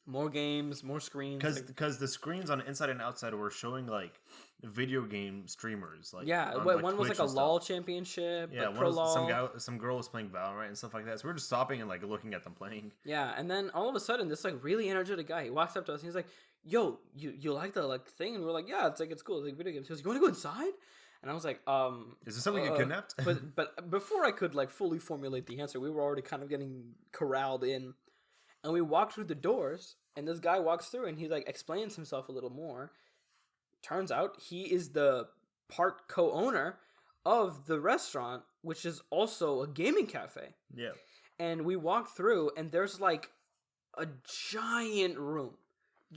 more games, more screens." Because the screens on the inside and outside were showing like video game streamers. Like one was like a LOL championship. Yeah, like Pro LOL. Some girl was playing Valorant and stuff like that. So we were just stopping and like looking at them playing. Yeah, and then all of a sudden, this like really energetic guy, he walks up to us and he's like, "Yo, you like the like thing?" And we're like, "Yeah, it's cool. It's like video games." He goes, "You want to go inside?" And I was like, "Is this something you kidnapped?" but before I could like fully formulate the answer, we were already kind of getting corralled in, and we walked through the doors, and this guy walks through, and he like explains himself a little more. Turns out he is the part co-owner of the restaurant, which is also a gaming cafe. Yeah. And we walk through, and there's like a giant room.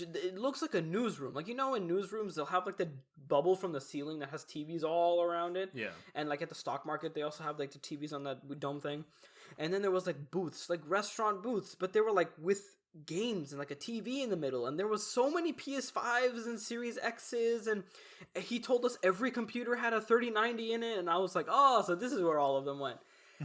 It looks like a newsroom. Like, in newsrooms, they'll have like the bubble from the ceiling that has TVs all around it. Yeah. And like at the stock market, they also have like the TVs on that dome thing. And then there was like booths, like restaurant booths, but they were like with games and like a TV in the middle. And there was so many PS5s and Series X's. And he told us every computer had a 3090 in it. And I was like, oh, so this is where all of them went.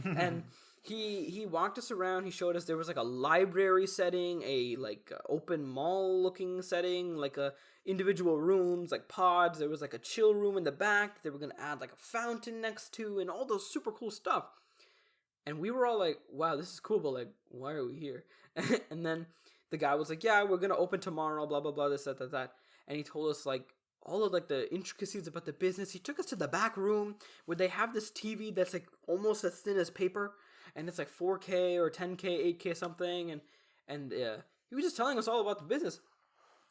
And he walked us around. He showed us there was like a library setting, a like open mall looking setting, like a individual rooms, like pods. There was like a chill room in the back. They were going to add like a fountain next to, and all those super cool stuff. And we were all like, wow, this is cool, but like, why are we here? And then the guy was like, yeah, we're going to open tomorrow, blah, blah, blah, this, that. And he told us like all of like the intricacies about the business. He took us to the back room where they have this TV that's like almost as thin as paper. And it's like 4K or 10K, 8K something. And he was just telling us all about the business.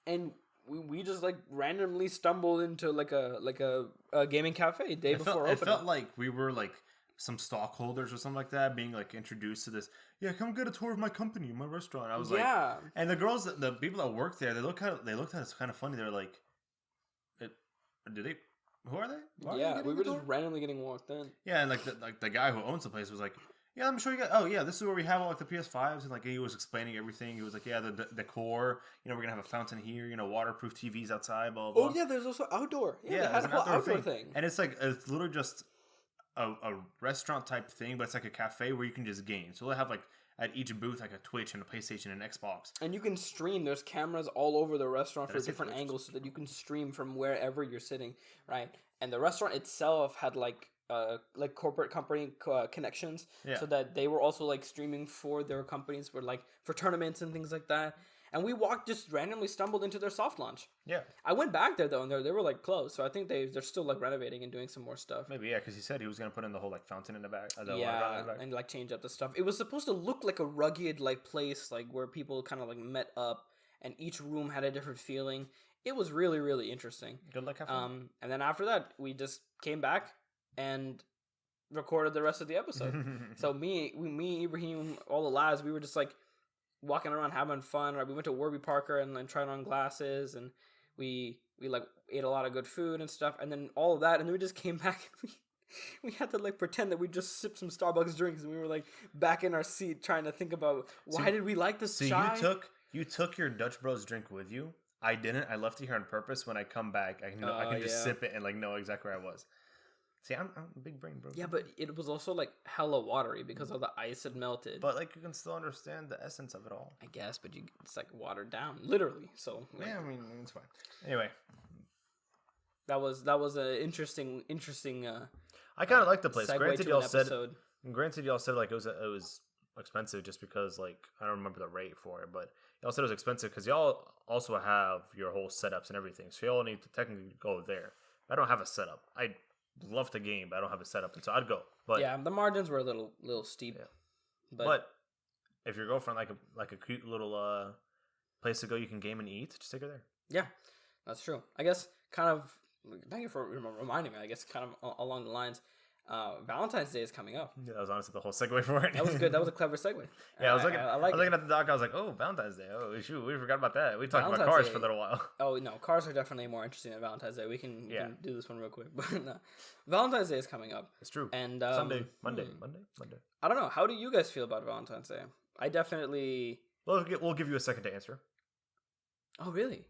And we just like randomly stumbled into like a gaming cafe day before opening. It felt like we were like some stockholders or something like that being like introduced to this. Yeah, come get a tour of my company, my restaurant. I was like, yeah. And the girls, the people that worked there, they looked at us kind of funny. They're like, who are they? Why we were just randomly getting walked in. Yeah, and like the guy who owns the place was like, yeah, I'm sure you guys. Oh yeah, this is where we have all like the PS5s, and like he was explaining everything. He was like, yeah, the decor. We're gonna have a fountain here. Waterproof TVs outside. Blah blah. Oh yeah, there's also outdoor. Yeah, they had a whole outdoor thing. And it's literally just a restaurant type thing, but it's like a cafe where you can just game. So they'll have like at each booth like a Twitch and a PlayStation and an Xbox. And you can stream. There's cameras all over the restaurant for different angles, so that you can stream from wherever you're sitting, right? And the restaurant itself had like corporate company connections, so that they were also like streaming for their companies for tournaments and things like that. And we just randomly stumbled into their soft launch. Yeah, I went back there though, and they were like closed. So I think they're still like renovating and doing some more stuff. Maybe because he said he was gonna put in the whole like fountain in the back. And like change up the stuff. It was supposed to look like a rugged like place, like where people kind of like met up, and each room had a different feeling. It was really, really interesting. Good luck. Have fun. And then after that, we just came back and recorded the rest of the episode. So me, Ibrahim, all the lads, we were just like walking around having fun. Right, we went to Warby Parker and tried on glasses, and we like ate a lot of good food and stuff. And then all of that, and then we just came back. And we had to like pretend that we just sipped some Starbucks drinks, and we were like back in our seat trying to think about why did we like this. So you took your Dutch Bros drink with you. I didn't. I left it here on purpose. When I come back, I can just sip it and like know exactly where I was. See, I'm a big brain, bro. Yeah, but it was also like hella watery because all the ice had melted. But like you can still understand the essence of it all. I guess, but it's like watered down, literally. So like, yeah, I mean it's fine. Anyway, that was an interesting. I kind of like the place. Granted, y'all said like it was expensive just because like I don't remember the rate for it, but y'all said it was expensive because y'all also have your whole setups and everything, so y'all need to technically go there. I don't have a setup. I love the game, but I don't have a setup, and so I'd go. But yeah, the margins were a little steep. Yeah. But if your girlfriend like a cute little place to go, you can game and eat. Just take her there. Yeah, that's true. I guess kind of thank you for reminding me. I guess kind of along the lines. Valentine's Day is coming up. Yeah, that was honestly the whole segue for it. That was good. That was a clever segue. Yeah, I was looking. I was looking at the doc. I was like, "Oh, Valentine's Day. Oh, shoot, we forgot about that. We talked about cars for a little while." Oh no, cars are definitely more interesting than Valentine's Day. We can do this one real quick. But no, Valentine's Day is coming up. It's true. And Monday. I don't know. How do you guys feel about Valentine's Day? I definitely. We'll give you a second to answer. Oh really?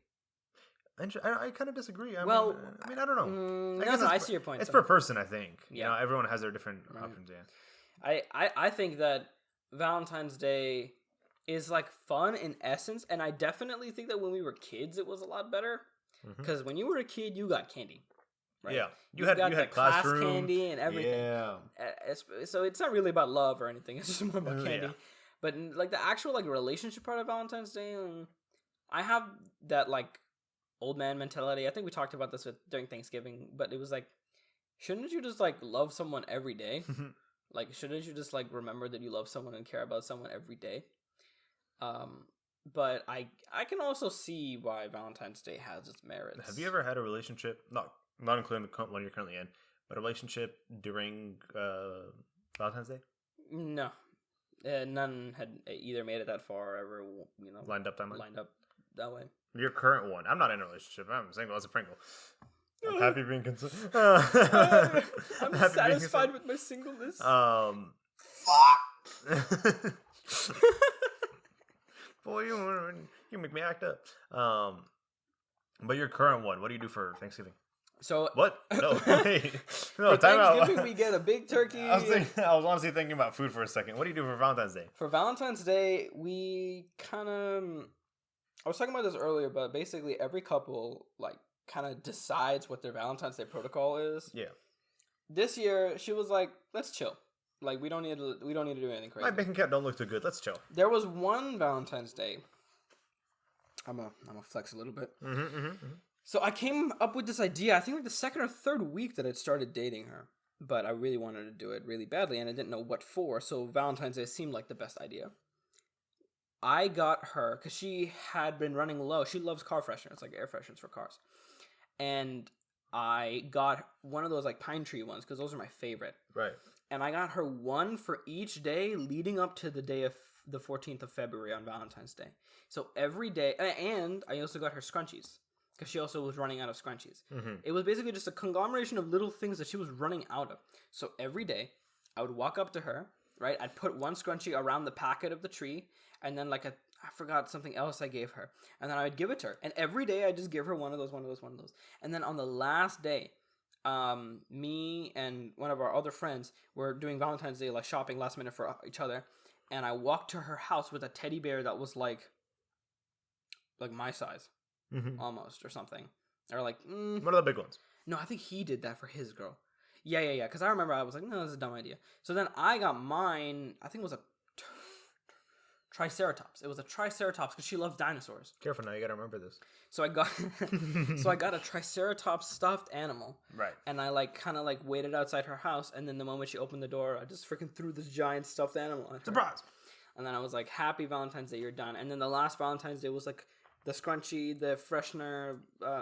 I kind of disagree. I mean, I don't know. I see your point. It's per person, I think. Yeah. You know, everyone has their different options. Yeah. I think that Valentine's Day is like fun in essence, and I definitely think that when we were kids, it was a lot better. Because when you were a kid, you got candy. Right? Yeah, you had class candy and everything. Yeah. So it's not really about love or anything. It's just more about candy. Yeah. But like the actual like relationship part of Valentine's Day, I have that like old man mentality. I think we talked about this during Thanksgiving, but it was like, shouldn't you just like love someone every day? Like, shouldn't you just like remember that you love someone and care about someone every day? But I can also see why Valentine's Day has its merits. Have you ever had a relationship, not including the one you're currently in, but a relationship during Valentine's Day? No, none had either made it that far or ever, lined up that way. Your current one. I'm not in a relationship. I'm single as a Pringle. I'm happy being considered. I'm satisfied with my singleness. Fuck. Boy, you make me act up. But your current one. What do you do for Thanksgiving? So what? No, hey. No. For Thanksgiving, we get a big turkey. I was honestly thinking about food for a second. What do you do for Valentine's Day? For Valentine's Day, we kind of. I was talking about this earlier, but basically every couple like kind of decides what their Valentine's Day protocol is. Yeah. This year, she was like, "Let's chill. Like we don't need to do anything crazy." My bank account don't look too good. Let's chill. There was one Valentine's Day. I'm a flex a little bit. So I came up with this idea. I think like the second or third week that I'd started dating her, but I really wanted to do it really badly, and I didn't know what for. So Valentine's Day seemed like the best idea. I got her, because she had been running low. She loves car fresheners, like air fresheners for cars. And I got one of those like pine tree ones, because those are my favorite. Right. And I got her one for each day leading up to the day of the 14th of February on Valentine's Day. So every day, and I also got her scrunchies, because she also was running out of scrunchies. It was basically just a conglomeration of little things that she was running out of. So every day, I would walk up to her, right? I'd put one scrunchie around the packet of the tree, and then like I forgot something else I gave her, and then I would give it to her. And every day I just give her one of those. And then on the last day, me and one of our other friends were doing Valentine's Day like shopping last minute for each other, and I walked to her house with a teddy bear that was like my size, almost, or something, or like one of the big ones. No, I think he did that for his girl. Yeah. Because I remember I was like, no, this is a dumb idea. So then I got mine. I think it was a Triceratops. It was a Triceratops because she loves dinosaurs. Careful now, you gotta remember this. So I got a Triceratops stuffed animal. Right. And I like kind of like waited outside her house, and then the moment she opened the door, I just freaking threw this giant stuffed animal at her. Surprise! And then I was like, "Happy Valentine's Day, you're done." And then the last Valentine's Day was like the scrunchie, the freshener,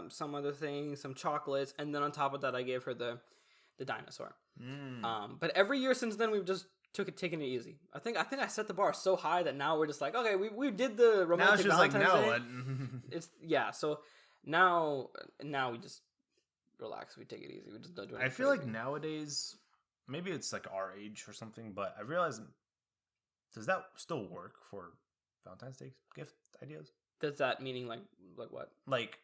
some other thing, some chocolates, and then on top of that, I gave her the dinosaur. But every year since then, we've just taking it easy. I think I set the bar so high that now we're just like, okay, we did the romantic Valentine's Day. It's so now we just relax. We take it easy. We just don't do anything. I feel like nowadays, maybe it's like our age or something, but I realize, does that still work for Valentine's Day gift ideas? Does that meaning like what? Like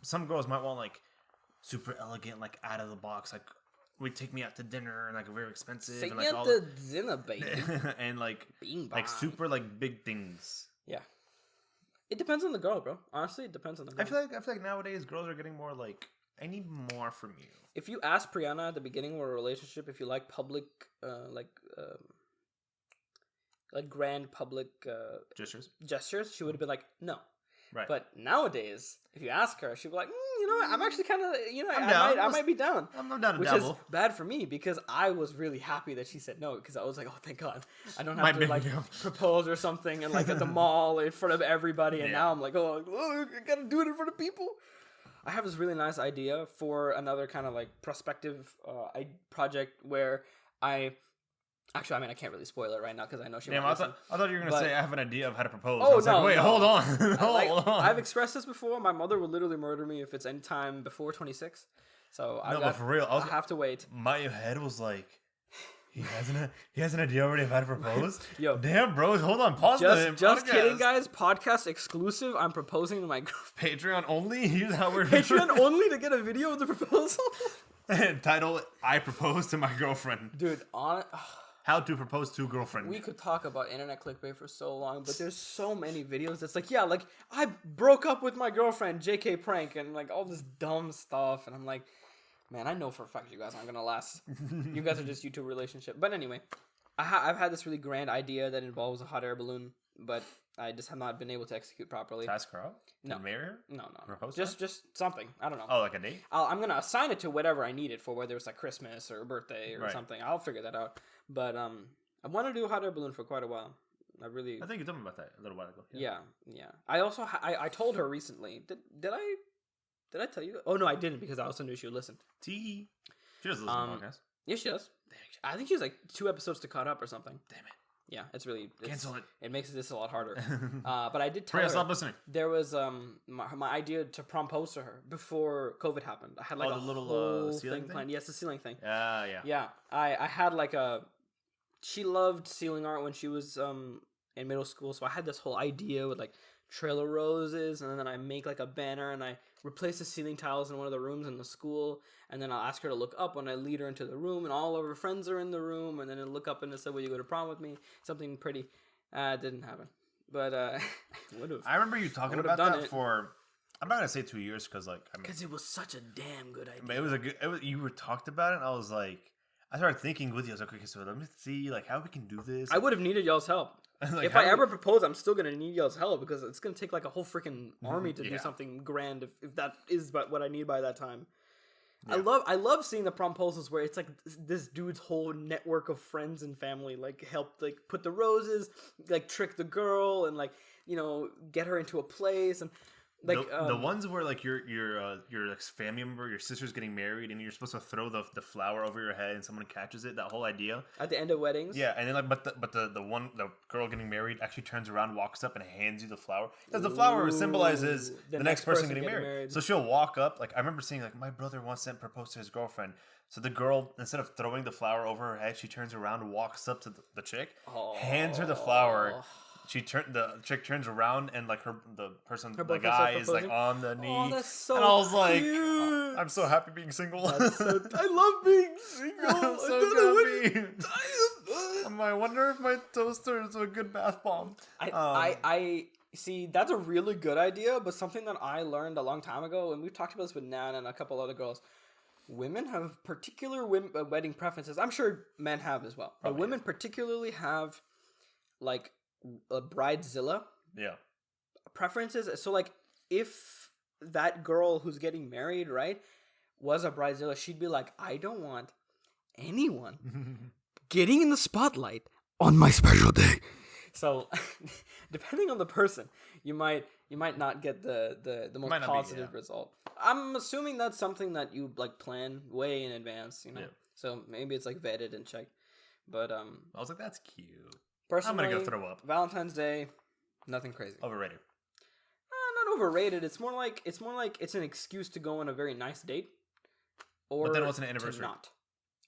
some girls might want like super elegant, like out of the box, like would take me out to dinner and like very expensive. Take and, me like, out to dinner, baby. And like super like big things. Yeah. It depends on the girl, bro. Honestly, it depends on the girl. I feel like nowadays girls are getting more like, I need more from you. If you ask Priyana at the beginning of a relationship if you like public like grand public gestures, she would have been like, no. Right. But nowadays, if you ask her, she'll be like, you know what? I'm actually kind of, I might be down. I'm down to which dabble. Is bad for me because I was really happy that she said no because I was like, oh, thank God. I don't have to like propose or something and like at the mall in front of everybody. And now I'm like, oh, I got to do it in front of people. I have this really nice idea for another kind of like prospective project where I I can't really spoil it right now because I know she. Damn, I thought you were gonna say I have an idea of how to propose. Oh, I was no, like, wait, no. hold on, hold on. I've expressed this before. My mother would literally murder me if it's any time before 26. So but for real, I have to wait. My head was like, he has an idea already of how to propose. Yo, damn, bro, hold on, pause. Just kidding, guys. Podcast exclusive. I'm proposing to my girlfriend. Patreon only. Here's how we're Patreon only to get a video of the proposal. Title: I propose to my girlfriend. Dude, how to propose to girlfriend. We could talk about internet clickbait for so long, but there's so many videos that's like, yeah, like I broke up with my girlfriend, JK prank, and like all this dumb stuff, and I'm like, man, I know for a fact you guys aren't gonna last. You guys are just YouTube relationship. But anyway, I've had this really grand idea that involves a hot air balloon, but I just have not been able to execute properly. Task her out? No. Marry her? No. Propose Just something. I don't know. Oh, like a date? I'm gonna assign it to whatever I need it for, whether it's like Christmas or birthday or something. I'll figure that out. But I want to do a hot air balloon for quite a while. I think you told me about that a little while ago. Yeah. I also I told her recently. Did I tell you? Oh no, I didn't because I also knew she would listen. She does listen to the podcast. Yeah, she does. I think she has like 2 episodes to cut up or something. Damn it. Yeah, cancel it. It makes this a lot harder. But I did tell her. Stop listening. There was my idea to propose to her before COVID happened. I had like a little whole ceiling thing planned. Yes, the ceiling thing. Yeah. I had like she loved ceiling art when she was in middle school, so I had this whole idea with like trail of roses, and then I make like a banner and I replace the ceiling tiles in one of the rooms in the school, and then I'll ask her to look up when I lead her into the room, and all of her friends are in the room, and then it'll look up and it'll say, will you go to prom with me? Something pretty. Didn't happen. But I remember you talking about that for, I'm not going to say 2 years because because it was such a damn good idea. But it was you were talked about it, and I was like, I started thinking with you. I was like, okay, so let me see like how we can do this. I would have needed y'all's help. If I ever propose, I'm still gonna need y'all's help because it's gonna take like a whole freaking army to do something grand if that is what I need by that time. Yeah. I love seeing the promposals where it's like this dude's whole network of friends and family like help like put the roses, like trick the girl and like get her into a place and. Like the ones where like your like family member, your sister's getting married, and you're supposed to throw the flower over your head, and someone catches it. That whole idea at the end of weddings. Yeah, and then the girl getting married actually turns around, walks up, and hands you the flower because the flower symbolizes the next person getting married. So she'll walk up. Like I remember seeing like my brother once proposed to his girlfriend. So the girl, instead of throwing the flower over her head, she turns around, walks up to the chick, hands her the flower. The chick turns around and like the guy is like on the knee. Oh, that's so and I was like, cute. I'm so happy being single. I love being single. I'm so happy. I wonder if my toaster is a good bath bomb. I see. That's a really good idea, but something that I learned a long time ago, and we've talked about this with Nan and a couple other girls. Women have particular wedding preferences. I'm sure men have as well, but women particularly have like a bridezilla preferences. So like if that girl who's getting married was a bridezilla, she'd be like, I don't want anyone getting in the spotlight on my special day. So depending on the person, you might not get the most positive result. I'm assuming that's something that you like plan way in advance, so maybe it's like vetted and checked. But I was like, that's cute. Personally, I'm gonna go throw up. Valentine's Day, nothing crazy. Overrated. Not overrated. It's more like it's an excuse to go on a very nice date. But then what's an anniversary?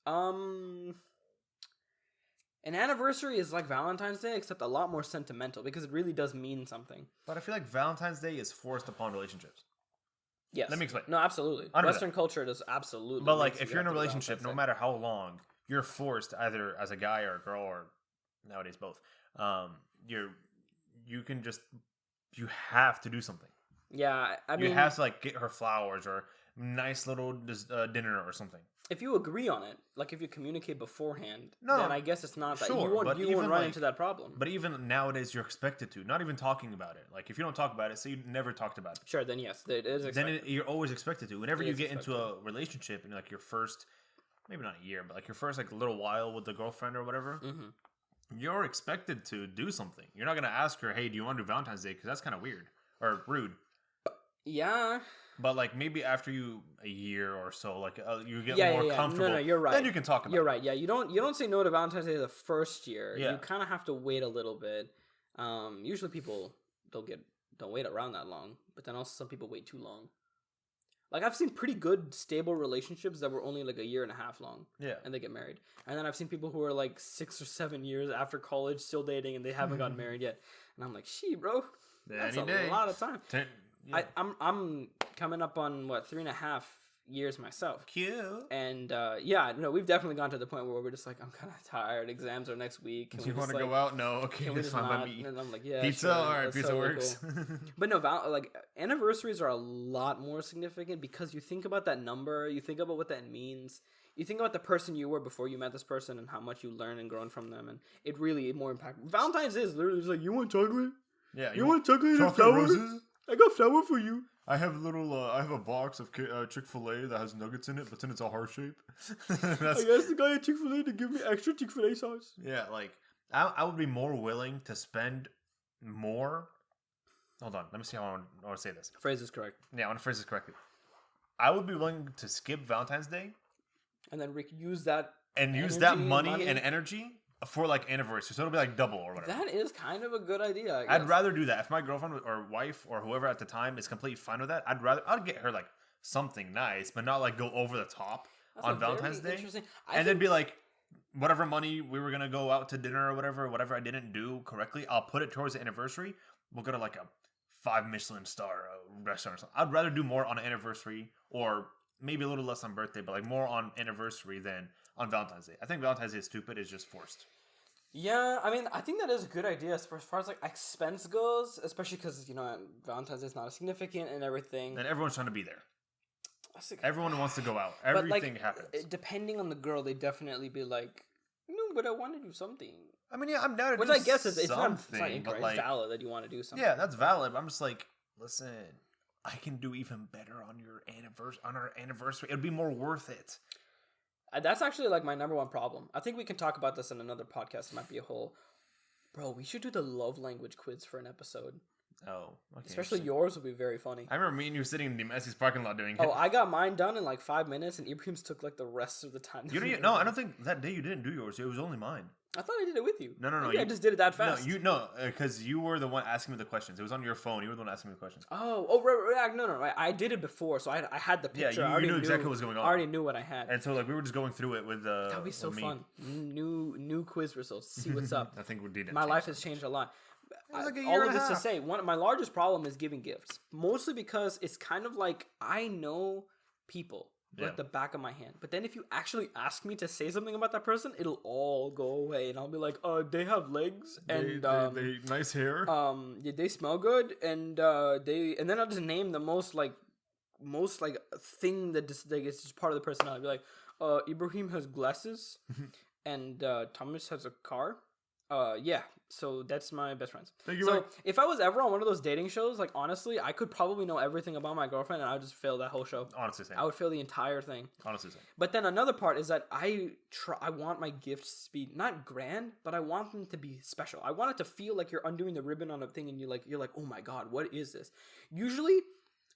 An anniversary is like Valentine's Day, except a lot more sentimental because it really does mean something. But I feel like Valentine's Day is forced upon relationships. Yes. Let me explain. No, absolutely. Western culture does absolutely. But like, if you're in a relationship, no matter how long, you're forced either as a guy or a girl or nowadays both. You have to do something. Yeah, I mean, you have to like get her flowers or nice little dinner or something. If you agree on it, like if you communicate beforehand, then I guess it's not that you won't run into that problem. But even nowadays, you're expected to, not even talking about it. Like if you don't talk about it, say you never talked about it. Sure, then yes, it is expected. Then you're always expected to. Whenever you get into a relationship and like your first, maybe not a year, but like your first like little while with the girlfriend or whatever, you're expected to do something. You're not gonna ask her, "Hey, do you want to do Valentine's Day?" Because that's kind of weird or rude. Yeah. But like maybe after a year or so, like you get more comfortable. No, you're right. Then you can talk about. You're right. Yeah, you don't say no to Valentine's Day the first year. Yeah. You kind of have to wait a little bit. Usually people don't wait around that long, but then also some people wait too long. Like I've seen pretty good stable relationships that were only like a year and a half long. Yeah. And they get married. And then I've seen people who are like 6 or 7 years after college still dating and they haven't gotten married yet. And I'm like, bro, that's a lot of time. Yeah. I'm coming up on 3.5 years myself. Cute. And we've definitely gone to the point where we're just like, I'm kind of tired. Exams are next week. You want to go out? No. Okay, it's fine by me. And I'm like, yeah, pizza. Sure. All right, pizza works. Cool. But no, anniversaries are a lot more significant because you think about that number. You think about what that means. You think about the person you were before you met this person and how much you learned and grown from them, and it really more impactful. Valentine's is literally just like, you want chocolate? Yeah, you want chocolate and flowers? Roses? I got flour for you. I have I have a box of Chick-fil-A that has nuggets in it, but then it's a heart shape. I asked the guy at Chick-fil-A to give me extra Chick-fil-A sauce. Yeah, like I would be more willing to spend more. Hold on, let me see how I want to say this. Phrase is correct. Yeah, I want to phrase this correctly. I would be willing to skip Valentine's Day, and then use that money and energy for like anniversary, so it'll be like double or whatever. That is kind of a good idea. I guess. I'd rather do that if my girlfriend or wife or whoever at the time is completely fine with that. I'd get her like something nice, but not like go over the top on Valentine's Day, and then be like, whatever money we were gonna go out to dinner or whatever I didn't do correctly, I'll put it towards the anniversary. We'll go to like a 5 Michelin star restaurant or something. I'd rather do more on an anniversary or maybe a little less on birthday, but like more on anniversary than on Valentine's Day. I think Valentine's Day is stupid. It's just forced. Yeah, I mean, I think that is a good idea as far as like expense goes, especially because Valentine's Day is not as significant and everything. And everyone's trying to be there. Everyone wants to go out. Everything happens. Depending on the girl, they definitely be like, no, but I want to do something. I mean, yeah, I'm down to Which do I guess it's something. It's valid that you want to do something. Yeah, that's valid. But I'm just like, listen, I can do even better on our anniversary. It'd be more worth it. That's actually like my number one problem. I think we can talk about this in another podcast. It might be a whole... Bro, we should do the love language quiz for an episode. Oh, okay. Especially yours would be very funny. I remember me and you sitting in the Messi's parking lot doing it. Oh, I got mine done in like 5 minutes, and Ibrahim's took like the rest of the time. No, I don't think that day you didn't do yours. It was only mine. I thought I did it with you. No. I just did it that fast. No, because you were the one asking me the questions. It was on your phone. You were the one asking me the questions. Right. No. I did it before, so I had the picture. Yeah, you knew exactly what was going on. I already knew what I had. And so like we were just going through it with that would be so fun. New quiz results. See what's up. I think we did it. My life has changed a lot. Like all of this to say, my largest problem is giving gifts. Mostly because it's kind of like I know people like the back of my hand. But then if you actually ask me to say something about that person, it'll all go away. And I'll be like, they have legs and they nice hair. They smell good and and then I'll just name the most thing that just like it's just part of the personality. I'll be like, Ibrahim has glasses and Thomas has a car. So that's my best friends. So if I was ever on one of those dating shows, like honestly, I could probably know everything about my girlfriend and I would just fail that whole show. Honestly, same. I would fail the entire thing. Honestly, same. But then another part is that I want my gifts to be not grand, but I want them to be special. I want it to feel like you're undoing the ribbon on a thing and you're like, oh my god, what is this? Usually,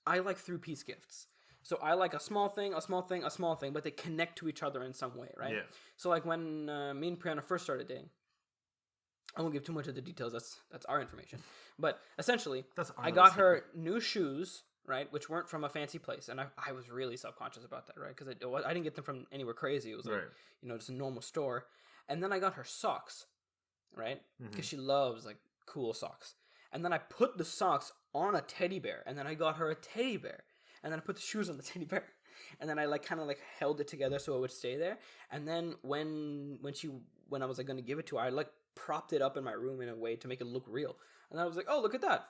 I like 3-piece gifts. So I like a small thing, but they connect to each other in some way, right? Yeah. So like when me and Priyana first started dating. I won't give too much of the details. That's our information. But essentially, I got her new shoes, right, which weren't from a fancy place, and I was really self-conscious about that, right, because I didn't get them from anywhere crazy. It was like just a normal store. And then I got her socks, right, because she loves like cool socks. And then I put the socks on a teddy bear, and then I got her a teddy bear, and then I put the shoes on the teddy bear, and then I like kind of like held it together so it would stay there. And then when I was like going to give it to her, I like propped it up in my room in a way to make it look real. And I was like, oh, look at that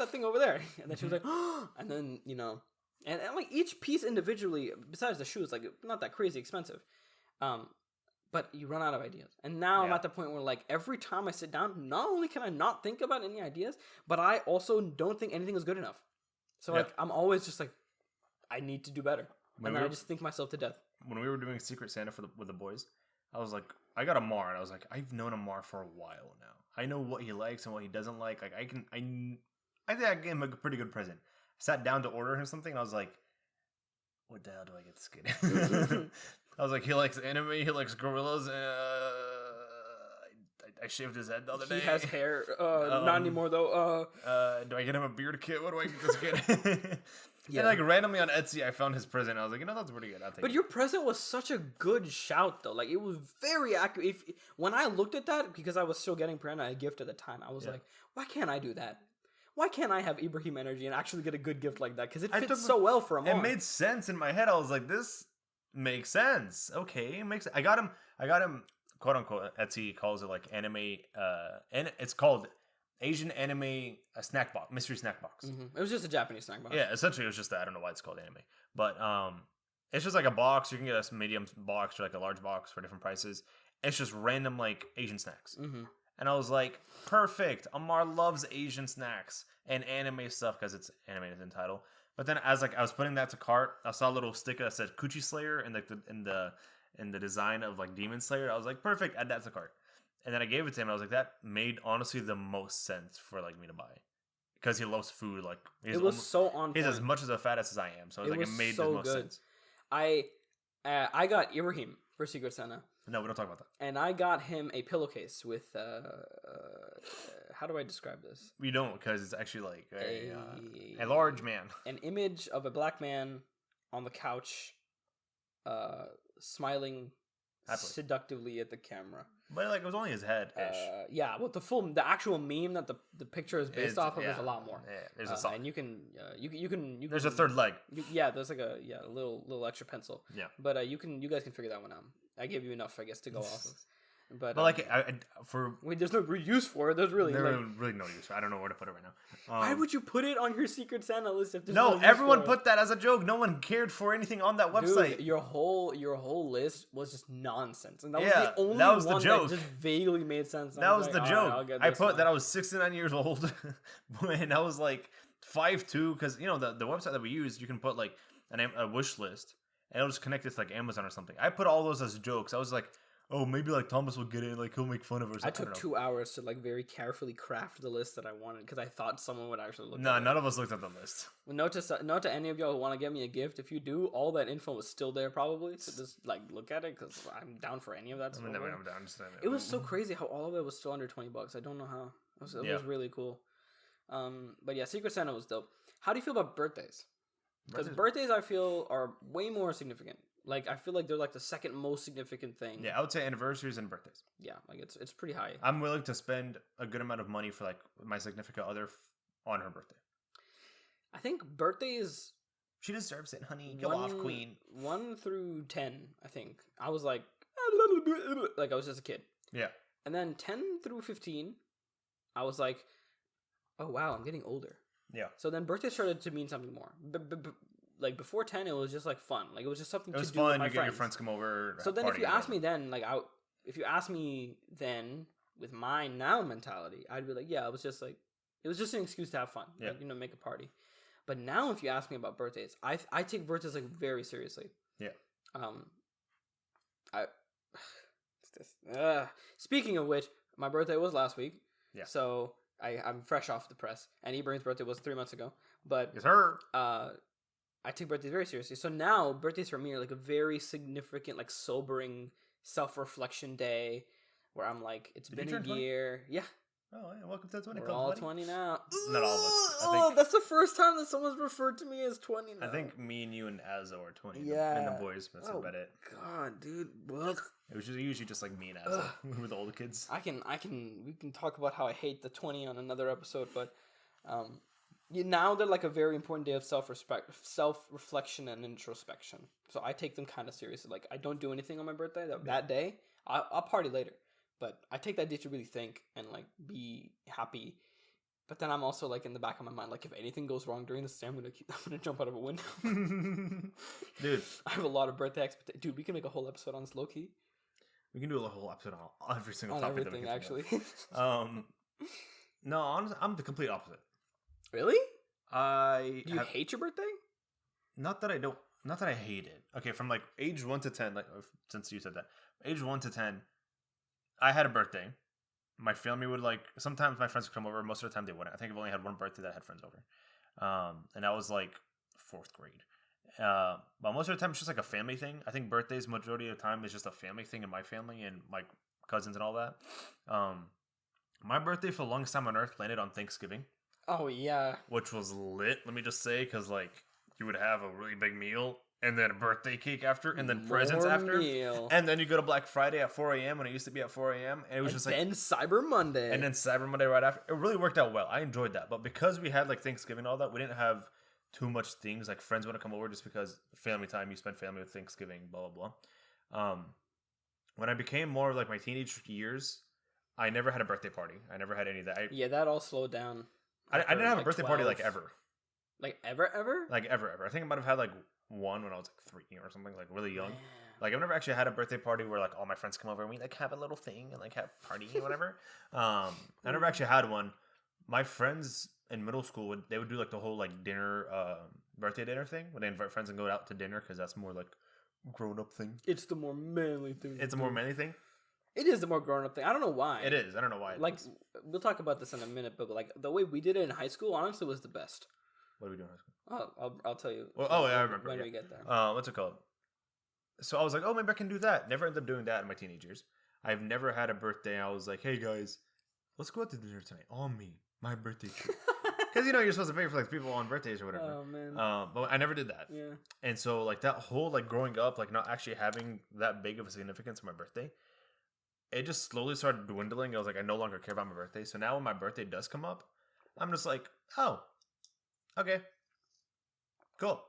thing over there. And then she was like, oh, and then and like each piece individually, besides the shoes, like not that crazy expensive, but you run out of ideas. And now I'm at the point where like every time I sit down, not only can I not think about any ideas, but I also don't think anything is good enough. So like I'm always just like, I need to do better. And then I just think myself to death. When we were doing Secret Santa with the boys, I was like, I got Amar, and I was like, I've known Amar for a while now. I know what he likes and what he doesn't like. Like I think I gave him a pretty good present. sat down to order him something, and I was like, what the hell do I get this kid? I was like, he likes anime, he likes gorillas. I shaved his head the other day. He has hair. Not anymore though. Do I get him a beard kit? What do I get this kid? Yeah. And like randomly on Etsy, I found his present. I was like, that's pretty good. I'll take it. But your present was such a good shout though. Like it was very accurate. When I looked at that, because I was still getting Brianna a gift at the time, I was like, why can't I do that? Why can't I have Ibrahim energy and actually get a good gift like that? Because it fits so well for a mom. It made sense in my head. I was like, this makes sense. Okay, it makes. I got him. Quote unquote. Etsy calls it like anime. And it's called Asian anime snack box, mystery snack box. Mm-hmm. It was just a Japanese snack box. Yeah, essentially it was just that. I don't know why it's called anime, but it's just like a box. You can get a medium box or like a large box for different prices. It's just random like Asian snacks. Mm-hmm. And I was like, perfect. Amar loves Asian snacks and anime stuff because it's animated in title. But then as like I was putting that to cart, I saw a little sticker that said Coochie Slayer in the design of like Demon Slayer. I was like, perfect, add that to cart. And then I gave it to him. I was like, that made honestly the most sense for like me to buy. Because he loves food. Like it was so on point. He's as much as a fat as I am. So it made the most sense. I got Ibrahim for Secret Santa. No, we don't talk about that. And I got him a pillowcase with how do I describe this? We don't, because it's actually like a large man. An image of a black man on the couch, smiling happily, seductively at the camera. But like it was only his head ish. Yeah, well the actual meme that the picture is based off of is a lot more. Yeah, there's a song. And you can there's a third leg. There's like a little extra pencil. Yeah. But you guys can figure that one out. I gave you enough, I guess, to go off of. But like there's no use for it. There's really really no use. I don't know where to put it right now. Why would you put it on your Secret Santa list if there's no everyone put that as a joke. No one cared for anything on that website. Dude, your whole list was just nonsense, and that was the only one that just vaguely made sense. That was the joke. I put that I was 69 years old when I was like 5'2", because the website that we use, you can put like a wish list and it'll just connect it to like Amazon or something. I put all those as jokes. I was like, oh, maybe like Thomas will get it, like he'll make fun of it or something. I took 2 hours to like very carefully craft the list that I wanted because I thought someone would actually look at it. No, none of us looked at the list. Well, note to any of y'all who want to get me a gift, if you do, all that info was still there probably. So just like look at it because I'm down for any of that. I'm down. It was so crazy how all of it was still under $20. I don't know how. It was really cool. But yeah, Secret Santa was dope. How do you feel about birthdays? Because birthdays I feel are way more significant. Like, I feel like they're like the second most significant thing. Yeah, I would say anniversaries and birthdays. Yeah, like it's pretty high. I'm willing to spend a good amount of money for like my significant other on her birthday. I think birthdays... She deserves it, honey. Go off, queen. 1 through 10, I think. I was like, like I was just a kid. Yeah. And then 10 through 15, I was like, oh wow, I'm getting older. Yeah. So then birthdays started to mean something more. Like before 10, it was just like fun. Like it was just something to do with my friends. It was fun. You get your friends come over. So then, if you ask me then, if you ask me then with my now mentality, I'd be like, yeah, it was just an excuse to have fun. Yeah. Like, make a party. But now, if you ask me about birthdays, I take birthdays like very seriously. Yeah. Speaking of which, my birthday was last week. Yeah. So I'm fresh off the press, and Ibrahim's birthday was 3 months ago. But it's her. I take birthdays very seriously. So now birthdays for me are like a very significant, like sobering self-reflection day where I'm like, it's been a year. 20? Yeah. Oh, yeah. Welcome to 20. We're all 20 now. Not all of us. Oh, that's the first time that someone's referred to me as 20 now. I think me and you and Azo are 20. Yeah. And the boys. That's about it. God, dude. It was usually just like me and Azo. We were the older kids. We can talk about how I hate the 20 on another episode, but now they're like a very important day of self-reflection and introspection. So I take them kind of seriously. Like, I don't do anything on my birthday. That day, I'll party later. But I take that day to really think and like be happy. But then I'm also like in the back of my mind, like if anything goes wrong during this day, I'm gonna jump out of a window. Dude, I have a lot of birthday expectations. Dude, we can make a whole episode on this low key. We can do a whole episode on every single topic. Everything, that we actually. No, honestly, I'm the complete opposite. Really? Do you hate your birthday? Not that I hate it. Okay, from like age 1 to 10, like since you said that, age 1 to 10, I had a birthday. My family would sometimes my friends would come over. Most of the time they wouldn't. I think I've only had one birthday that I had friends over. And that was like 4th grade. But most of the time it's just like a family thing. I think birthdays majority of the time is just a family thing in my family and my cousins and all that. My birthday for the longest time on earth landed on Thanksgiving. Oh yeah, which was lit. Let me just say, because like you would have a really big meal and then a birthday cake after, and then presents after, and then you go to Black Friday at 4 a.m. when it used to be at 4 a.m. and it was just like then Cyber Monday, and then Cyber Monday right after. It really worked out well. I enjoyed that, but because we had like Thanksgiving and all that, we didn't have too much things like friends want to come over just because family time. You spend family with Thanksgiving, blah blah blah. When I became more like my teenage years, I never had a birthday party. I never had any of that. That all slowed down. I didn't have a birthday 12. party like ever. Like ever? Like ever. I think I might have had like one when I was like 3 or something, like really young. Man. Like I've never actually had a birthday party where like all my friends come over and we like have a little thing and like have a party or whatever. I never actually had one. My friends in middle school would do like the whole like dinner, birthday dinner thing when they invite friends and go out to dinner because that's more like grown up thing. It's the more manly thing. It's a more manly thing. It is the more grown up thing. I don't know why. It is. I don't know why. Like we'll talk about this in a minute, but like the way we did it in high school, honestly, was the best. What are we doing in high school? Oh, I'll tell you. Well, I remember when we get there. What's it called? So I was like, oh, maybe I can do that. Never ended up doing that in my teenage years. I've never had a birthday. I was like, hey guys, let's go out to dinner tonight on me, my birthday treat. Because you're supposed to pay for like people on birthdays or whatever. Oh man. But I never did that. Yeah. And so like that whole like growing up, like not actually having that big of a significance for my birthday, it just slowly started dwindling. I was like, I no longer care about my birthday. So now when my birthday does come up, I'm just like, oh, okay, cool,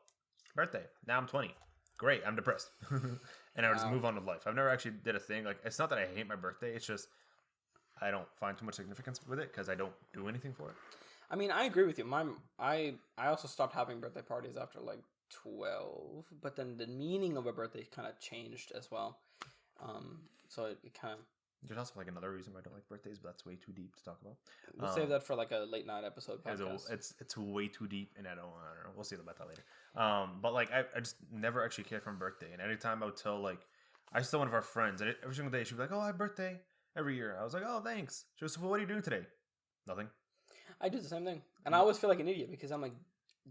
birthday. Now I'm 20. Great, I'm depressed. And I would just move on with life. I've never actually did a thing. Like, it's not that I hate my birthday. It's just I don't find too much significance with it because I don't do anything for it. I mean, I agree with you. I also stopped having birthday parties after like 12, but then the meaning of a birthday kind of changed as well. So it kind of... There's also like another reason why I don't like birthdays, but that's way too deep to talk about. We'll save that for like a late night episode podcast. It's way too deep, and I don't know. We'll see about that later. But like I just never actually cared for my birthday, and anytime I would tell like I used to tell one of our friends, and every single day she'd be like, "Oh, I have birthday every year." I was like, "Oh, thanks." She was, "Well, what are you doing today?" Nothing. I do the same thing, and I always feel like an idiot because I'm like,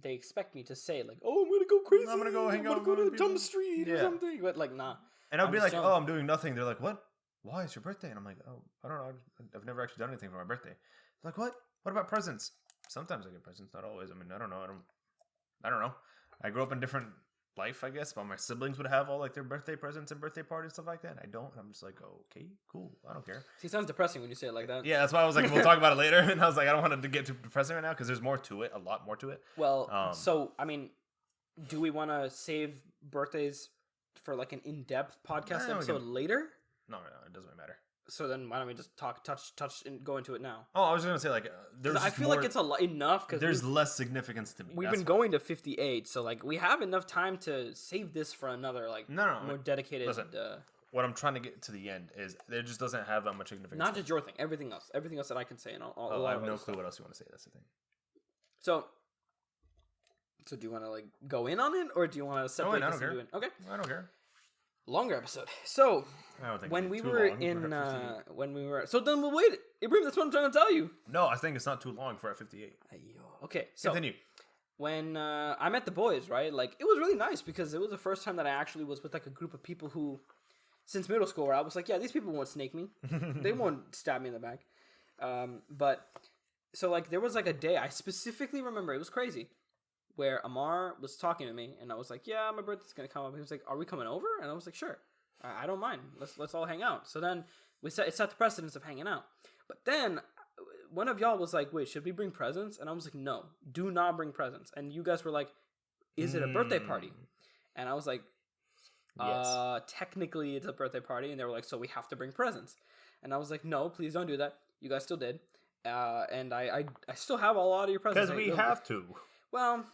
they expect me to say like, "Oh, I'm gonna go crazy. I'm gonna go hang out. I'm gonna go to Dumb Street or something," but like, nah. And I'd be like, "Oh, I'm doing nothing." They're like, "What? Why? It's your birthday." And I'm like, "Oh, I don't know. I've never actually done anything for my birthday." They're like, "What? What about presents?" Sometimes I get presents, not always. I mean, I don't know. I don't know. I grew up in different life, I guess, but my siblings would have all like their birthday presents and birthday parties and stuff like that. And I don't. And I'm just like, oh, okay, cool. I don't care. See, it sounds depressing when you say it like that. Yeah, that's why I was like, we'll talk about it later. And I was like, I don't want it to get too depressing right now because there's more to it, a lot more to it. Well, so I mean, do we want to save birthdays for like an in-depth podcast episode later? No, it doesn't really matter. So then why don't we just touch and go into it now? Oh, I was just gonna say like there's. I feel like it's enough because there's less significance to me. We've been going to 58, so like we have enough time to save this for another like more dedicated. Listen, what I'm trying to get to the end is it just doesn't have that much significance. Not just your thing, everything else that I can say, and all I have no clue what else you want to say. That's the thing. So do you want to like go in on it, or do you want to separate this and do it? Okay, I don't care. Longer episode. So I don't think when we were so then we'll wait. Ibrahim, that's what I'm trying to tell you. No, I think it's not too long for at 58. Okay, so continue. When I met the boys, right? Like it was really nice because it was the first time that I actually was with like a group of people who, since middle school, where I was like, yeah, these people won't snake me, they won't stab me in the back. But so like there was like a day I specifically remember, it was crazy, where Amar was talking to me, and I was like, "Yeah, my birthday's gonna come up." He was like, "Are we coming over?" And I was like, "Sure, I don't mind. Let's all hang out." So then it set the precedence of hanging out. But then one of y'all was like, "Wait, should we bring presents?" And I was like, "No, do not bring presents." And you guys were like, "Is it a birthday party?" And I was like, "Yes, technically it's a birthday party." And they were like, "So we have to bring presents?" And I was like, "No, please don't do that." You guys still did, and I still have a lot of your presents because we have to. Well.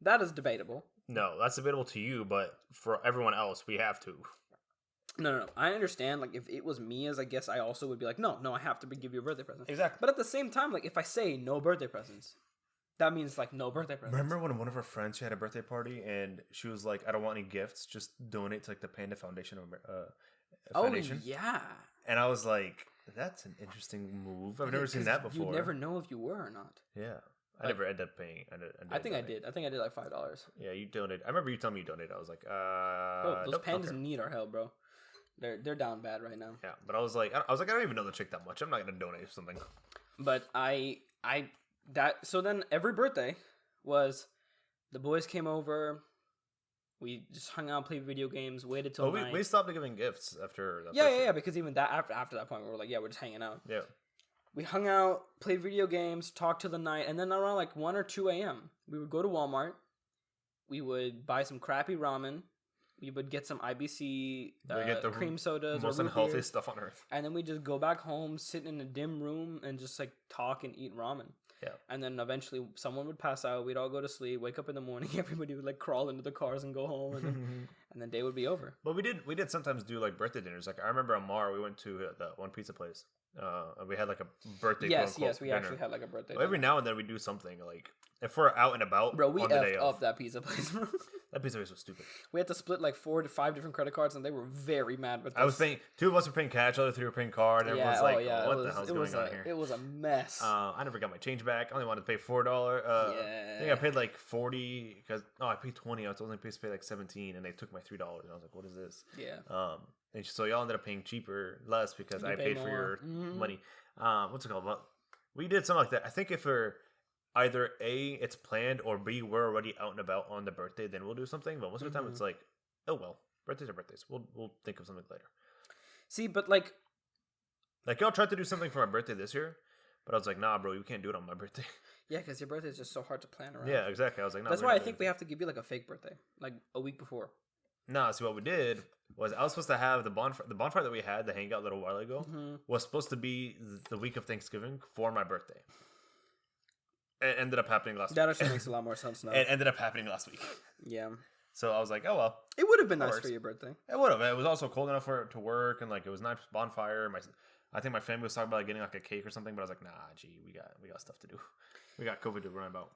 That is debatable. No, that's debatable to you, but for everyone else, we have to. No. I understand. Like, if it was me, as I guess I also would be like, no, I have to give you a birthday present. Exactly. But at the same time, like, if I say no birthday presents, that means, like, no birthday presents. Remember when one of our friends, she had a birthday party, and she was like, I don't want any gifts, just donate to, like, the Panda Foundation. Foundation. Oh, yeah. And I was like, that's an interesting move. I've never seen that before. You never know if you were or not. Yeah. I never ended up paying. I think I did. I think I did like $5. Yeah, you donated. I remember you telling me you donated. I was like, bro, those pandas need our help, bro. They're down bad right now. Yeah, but I was like, I don't even know the chick that much. I'm not gonna donate something. But so then every birthday was the boys came over. We just hung out, played video games, waited till night. We stopped giving gifts after that. Yeah, because even that after that point, we were like, yeah, we're just hanging out. Yeah. We hung out, played video games, talked till the night, and then around like 1 or 2 a.m., we would go to Walmart. We would buy some crappy ramen. We would get some IBC get the cream sodas. Most unhealthy stuff on earth. And then we just go back home, sit in a dim room, and just like talk and eat ramen. Yeah. And then eventually someone would pass out. We'd all go to sleep. Wake up in the morning. Everybody would like crawl into the cars and go home, and then day would be over. But we did sometimes do like birthday dinners. Like I remember on Mar, we went to that one pizza place. And we had like a birthday. Yes, we dinner. Actually had like a birthday. Well, every now and then we do something like if we're out and about. Bro, we effed up that pizza place. That pizza place was stupid. We had to split like 4 to 5 different credit cards, and they were very mad with us. I was paying. 2 of us were paying cash, other 3 were paying card. And everyone's like, "What the hell's going on here?" It was a mess. I never got my change back. I only wanted to pay $4. I think I paid like $40 because I paid $20. I was only supposed to pay like $17, and they took my $3. And I was like, "What is this?" Yeah. And so y'all ended up paying less because I paid for your money. What's it called? Well, we did something like that. I think if we're either A, it's planned, or B, we're already out and about on the birthday, then we'll do something. But most of the time, it's like, oh well, birthdays are birthdays. We'll think of something later. See, but like y'all tried to do something for my birthday this year, but I was like, nah, bro, you can't do it on my birthday. Yeah, because your birthday is just so hard to plan around. Yeah, exactly. I was like, nah. That's why I think we have to give you like a fake birthday, like a week before. Nah, see what we did was I was supposed to have the bonfire that we had, the hangout a little while ago, was supposed to be the week of Thanksgiving for my birthday. It ended up happening last week. That actually makes a lot more sense now. It ended up happening last week. Yeah. So I was like, oh well. It would have been nice for your birthday. It would have. It was also cold enough for it to work, and like it was a nice bonfire. I think my family was talking about like, getting like a cake or something, but I was like, nah, we got stuff to do. We got COVID to run about.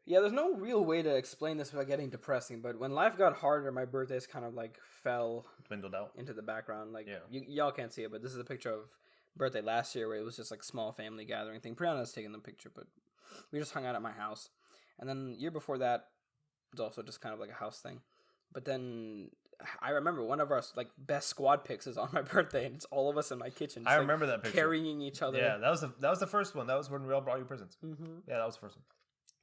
Yeah, there's no real way to explain this without getting depressing, but when life got harder, my birthdays kind of like dwindled out into the background. Like y'all can't see it, but this is a picture of birthday last year where it was just like small family gathering thing. Priyana's taking the picture, but we just hung out at my house. And then year before that was also just kind of like a house thing. But then I remember one of our like best squad pics is on my birthday, and it's all of us in my kitchen. Just, I remember that picture, carrying each other. Yeah, that was the first one. That was when we all brought you presents. Mm-hmm. Yeah, that was the first one.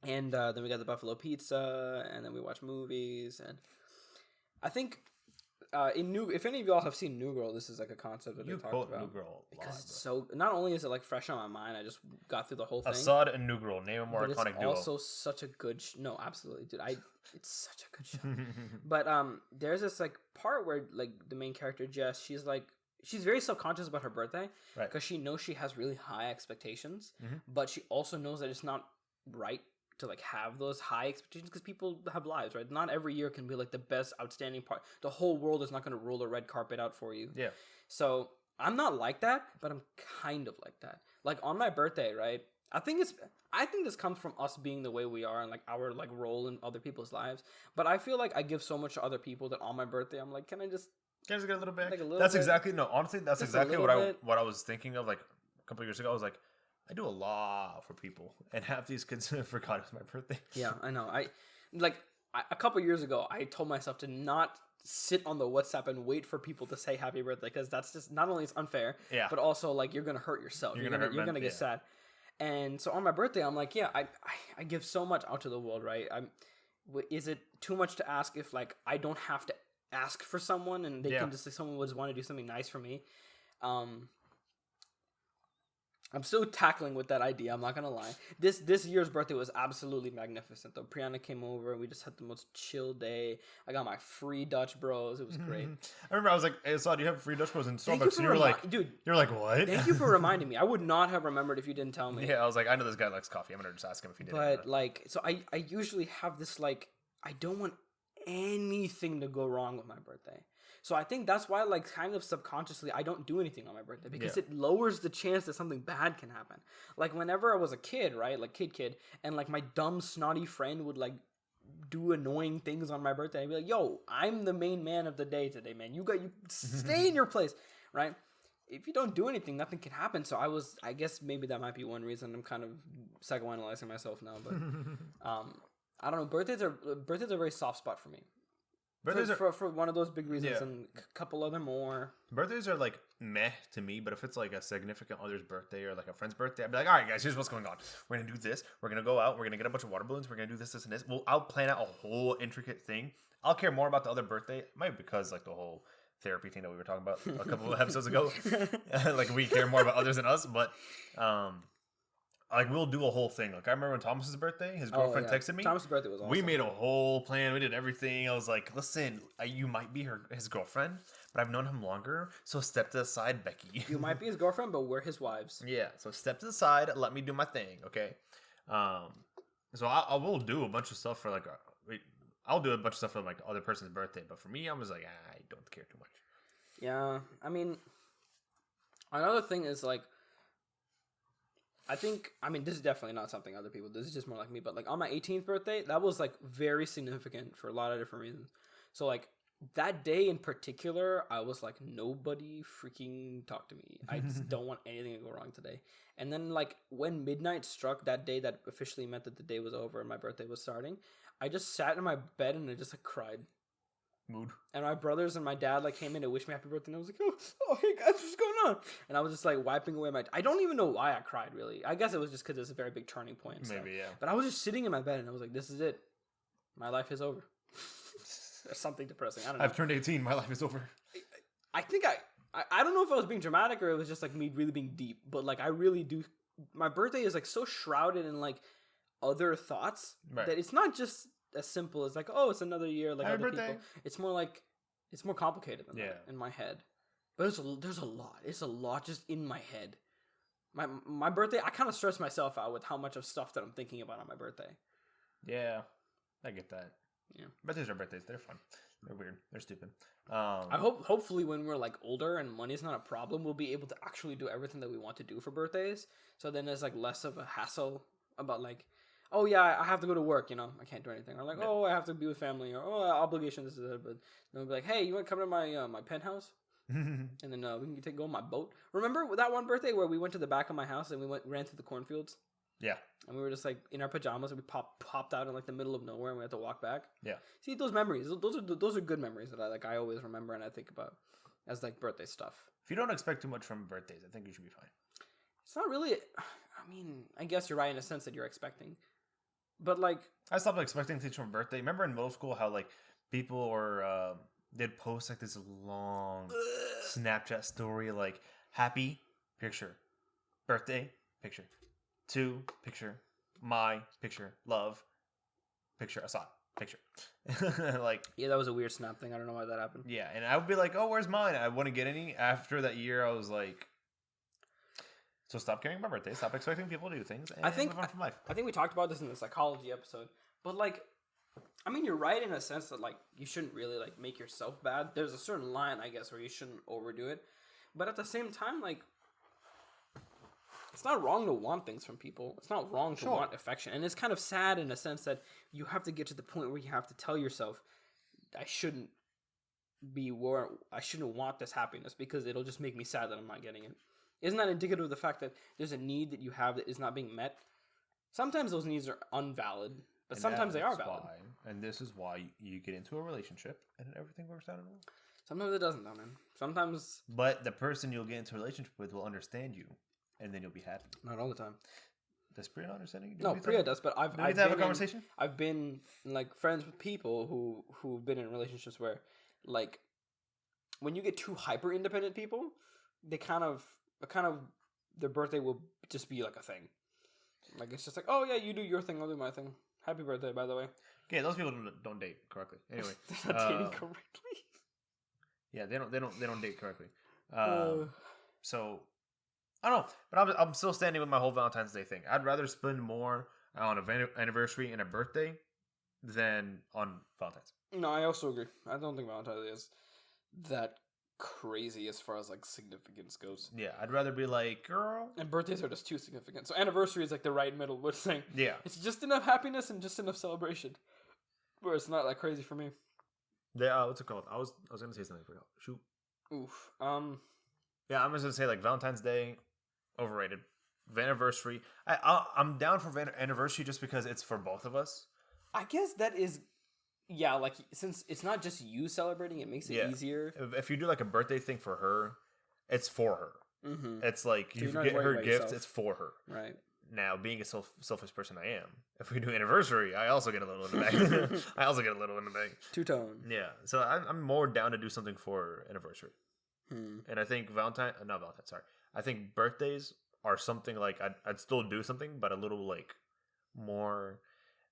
And then we got the buffalo pizza, and then we watched movies, and I think if any of y'all have seen New Girl, this is like a concept that they talked about. New Girl because it's so. Not only is it like fresh on my mind, I just got through the whole thing. Assad and New Girl, name a more iconic duo. It's also such a good. No, absolutely, dude. It's such a good show. But there's this like part where like the main character Jess, she's very self-conscious about her birthday, right? Because she knows she has really high expectations, but she also knows that it's not right to like have those high expectations because people have lives, right? Not every year can be like the best outstanding part. The whole world is not going to roll a red carpet out for you. Yeah. So I'm not like that, but I'm kind of like that. Like on my birthday, right? I think this comes from us being the way we are and like our like role in other people's lives. But I feel like I give so much to other people that on my birthday I'm like, can I just get a little bit? Like a little that's bit? Exactly no. Honestly, that's exactly what I was thinking of like a couple of years ago. I was like, I do a lot for people, and half these kids forgot it was my birthday. Yeah, I know. A couple years ago, I told myself to not sit on the WhatsApp and wait for people to say happy birthday because that's just not only it's unfair, but also like you're gonna hurt yourself. You're gonna get sad. And so on my birthday, I'm like, yeah, I give so much out to the world, right? Is it too much to ask if like I don't have to ask for someone and they can just like someone would just want to do something nice for me? I'm still tackling with that idea. I'm not gonna lie. This year's birthday was absolutely magnificent. Though Priyana came over and we just had the most chill day. I got my free Dutch Bros. It was great. I remember I was like, "Hey, Saad, do you have free Dutch Bros in Starbucks?" And you were like, "Dude, you're like what?" Thank you for reminding me. I would not have remembered if you didn't tell me. Yeah, I was like, I know this guy likes coffee. I'm gonna just ask him if he did. But like, so I usually have this like, I don't want anything to go wrong with my birthday. So I think that's why, like, kind of subconsciously, I don't do anything on my birthday because it lowers the chance that something bad can happen. Like, whenever I was a kid, right, like kid, and like my dumb, snotty friend would like do annoying things on my birthday, I'd be like, "Yo, I'm the main man of the day today, man. You stay in your place," right? if you don't do anything, nothing can happen. So I guess maybe that might be one reason I'm kind of psychoanalyzing myself now. But I don't know. Birthdays are a very soft spot for me. Birthdays for one of those big reasons, and a couple other more. Birthdays are like meh to me, but if it's like a significant other's birthday or like a friend's birthday, I'd be like, all right, guys, here's what's going on. We're gonna do this. We're gonna go out. We're gonna get a bunch of water balloons. We're gonna do this, this, and this. Well, I'll plan out a whole intricate thing. I'll care more about the other birthday, maybe because like the whole therapy thing that we were talking about a couple of episodes ago. Like we care more about others than us, but like we'll do a whole thing. Like I remember when Thomas's birthday, his girlfriend texted me. Thomas's birthday was awesome. We made a whole plan. We did everything. I was like, listen, you might be his girlfriend, but I've known him longer, so step to the side, Becky. You might be his girlfriend, but we're his wives. Yeah, so step to the side. Let me do my thing, okay? So I will do a bunch of stuff for like I'll do a bunch of stuff for like the other person's birthday, but for me, I'm just like, I don't care too much. Yeah, I mean, another thing is like, I mean, this is definitely not something other people. This is just more like me. But like on my 18th birthday, that was like very significant for a lot of different reasons. So like that day in particular, I was like, nobody freaking talk to me. I just don't want anything to go wrong today. And then like when midnight struck that day, that officially meant that the day was over and my birthday was starting. I just sat in my bed and I just like cried. Mood. And my brothers and my dad like came in to wish me happy birthday, and I was like, oh hey guys, what's going on? And I was just like wiping away I don't even know why I cried, really. I guess it was just because it's a very big turning point. Maybe, yeah. But I was just sitting in my bed and I was like, this is it. My life is over. There's something depressing. I don't know. I've turned 18. My life is over. I think I don't know if I was being dramatic or it was just like me really being deep, but like I really do. My birthday is like so shrouded in like other thoughts that it's not just as simple as like, oh, it's another year like other people. It's more like it's more complicated than that in my head. But there's a lot. It's a lot just in my head. My birthday, I kind of stress myself out with how much of stuff that I'm thinking about on my birthday. Yeah, I get that. Yeah, birthdays are birthdays. They're fun. They're weird. They're stupid. I hopefully when we're like older and money's not a problem, we'll be able to actually do everything that we want to do for birthdays. So then there's like less of a hassle about like, oh yeah, I have to go to work, you know, I can't do anything. Or like, oh, I have to be with family, or oh, obligations. But then we'll be like, hey, you want to come to my my penthouse? And then we can go on my boat. Remember that one birthday where we went to the back of my house and we ran through the cornfields? Yeah. And we were just like in our pajamas and we popped out in like the middle of nowhere and we had to walk back. Yeah. See, those memories, those are good memories that I always remember and I think about as like birthday stuff. If you don't expect too much from birthdays, I think you should be fine. It's not really. I mean, I guess you're right in a sense that you're expecting. But like, I stopped expecting things from birthday. Remember in middle school how like people were they'd post like this long Snapchat story like happy picture, birthday picture, 2 picture, my picture, love picture, Assad picture. Like, yeah, that was a weird snap thing. I don't know why that happened. Yeah, and I would be like, oh, where's mine? I wouldn't get any. After that year, I was like, so stop caring about birthdays. Stop expecting people to do things. And move on from life. I think we talked about this in the psychology episode. But like, I mean, you're right in a sense that like you shouldn't really like make yourself bad. There's a certain line, I guess, where you shouldn't overdo it. But at the same time, like, it's not wrong to want things from people. It's not wrong to want affection. And it's kind of sad in a sense that you have to get to the point where you have to tell yourself, I shouldn't want this happiness because it'll just make me sad that I'm not getting it. Isn't that indicative of the fact that there's a need that you have that is not being met? Sometimes those needs are invalid, but sometimes they are valid. And this is why you get into a relationship and everything works out in a way. Sometimes it doesn't, though, man. Sometimes... But the person you'll get into a relationship with will understand you, and then you'll be happy. Not all the time. Does Priya understand you? No, Priya does, but I've have a conversation? I've been, like, friends with people who've been in relationships where, like, when you get two hyper-independent people, they kind of their birthday will just be like a thing. Like, it's just like, oh yeah, you do your thing, I'll do my thing. Happy birthday, by the way. Yeah, those people don't date correctly. Anyway, they're not dating correctly. Yeah, they don't date correctly. So I don't know, but I'm still standing with my whole Valentine's Day thing. I'd rather spend more on an anniversary and a birthday than on Valentine's. No, I also agree. I don't think Valentine's Day is that crazy as far as like significance goes. Yeah, I'd rather be like, girl. And birthdays are just too significant. So anniversary is like the right middle with thing. Yeah, it's just enough happiness and just enough celebration, where it's not like crazy for me. Yeah, what's it called? I was gonna say something. Shoot. Oof. Yeah, I'm just gonna say like Valentine's Day, overrated. Anniversary, I'm down for anniversary just because it's for both of us. I guess that is, yeah. Like since it's not just you celebrating, it makes it easier. If you do like a birthday thing for her, it's for her. Mm-hmm. It's like So you you're not get her worried about gifts. yourself. It's for her. Right. Now, being a selfish person I am, if we do anniversary, I also get a little in the bag. I also get a little in the bag. Two-tone. Yeah, so I'm more down to do something for anniversary. And I think sorry. I think birthdays are something like I'd still do something, but a little like more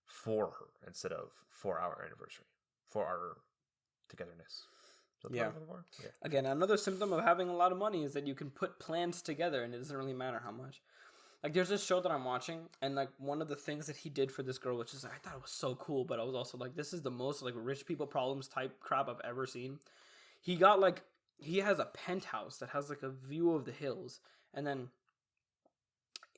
for her instead of for our anniversary, for our togetherness. Yeah. Again, another symptom of having a lot of money is that you can put plans together and it doesn't really matter how much. Like, there's this show that I'm watching, and, like, one of the things that he did for this girl, which is, like, I thought it was so cool, but I was also like, this is the most, like, rich people problems type crap I've ever seen. He got, like, he has a penthouse that has, like, a view of the hills, and then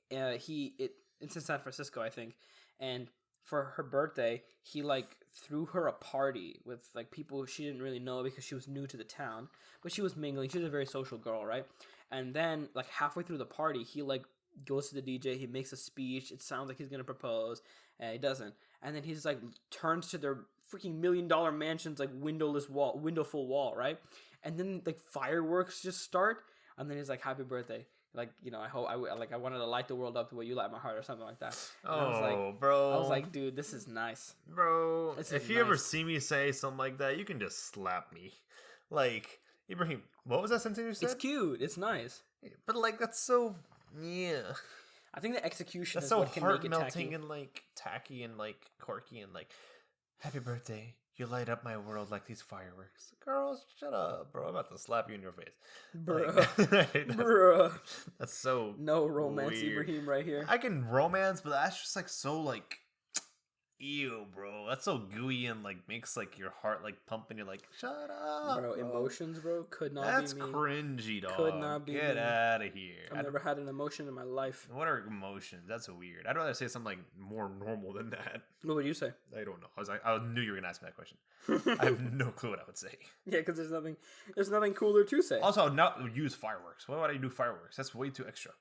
it's in San Francisco, I think, and for her birthday, he, like, threw her a party with, like, people she didn't really know because she was new to the town, but she was mingling. She was a very social girl, right? And then, like, halfway through the party, he, like, goes to the DJ, he makes a speech, it sounds like he's gonna propose, and he doesn't. And then he's like turns to their freaking $1 million mansion's like windowful wall, right? And then like fireworks just start, and then he's like, "Happy birthday." Like, you know, I wanted to light the world up the way you light my heart or something like that. And bro. I was like, dude, this is nice. Bro, if you ever see me say something like that, you can just slap me. Like, Ibrahim, what was that sentence you said? It's cute, it's nice. But like that's so I think the execution that's is so what can make it heart-melting tacky. and like tacky and like quirky and like, happy birthday, you light up my world like these fireworks. Girls, shut up, bro. I'm about to slap you in your face. Bruh. That's so no romance weird. Ibrahim right here. I can romance, but that's just like so like, ew, bro. That's so gooey and like makes like your heart like pump and you're like, shut up, bro. Emotions, bro, could not that's be me. cringy, dog. Could not be Get me. out of here. I've never had an emotion in my life. What are emotions? That's weird. I'd rather say something like more normal than that. What would you say? I don't know. I knew you were gonna ask me that question. I have no clue what I would say. Yeah, because there's nothing cooler to say. Also, I'd not use fireworks. Why would I do fireworks? That's way too extra.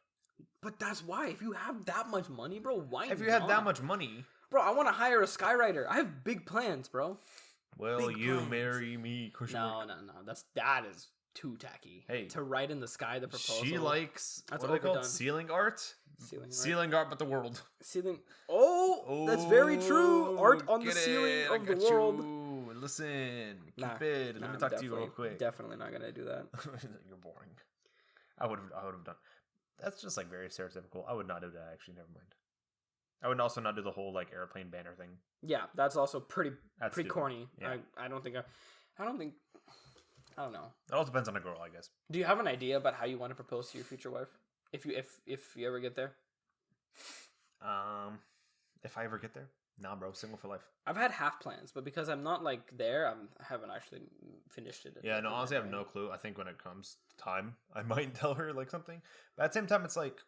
But that's why. If you have that much money, bro, why If you had that much money, bro, I want to hire a skywriter. I have big plans, bro. Will Big you plans. marry me? No. That is too tacky. Hey, to write in the sky the proposal. She likes that's what are they called? overdone. Ceiling art. Ceiling art, but the world. Ceiling. Oh, that's very true. Art on the ceiling of the world. Listen, Cupid. Let me talk to you real quick. Definitely not gonna do that. You're boring. I would have done. That's just like very stereotypical. I would not do that. Actually, never mind. I would also not do the whole like airplane banner thing. Yeah, that's also pretty stupid. corny. Yeah. I don't know. It all depends on a girl, I guess. Do you have an idea about how you want to propose to your future wife? If you ever get there? If I ever get there, nah, bro, single for life. I've had half plans, but because I'm not like there, I haven't actually finished it. Yeah, no, honestly, I have no clue. I think when it comes time, I might tell her like something. But at the same time, it's like,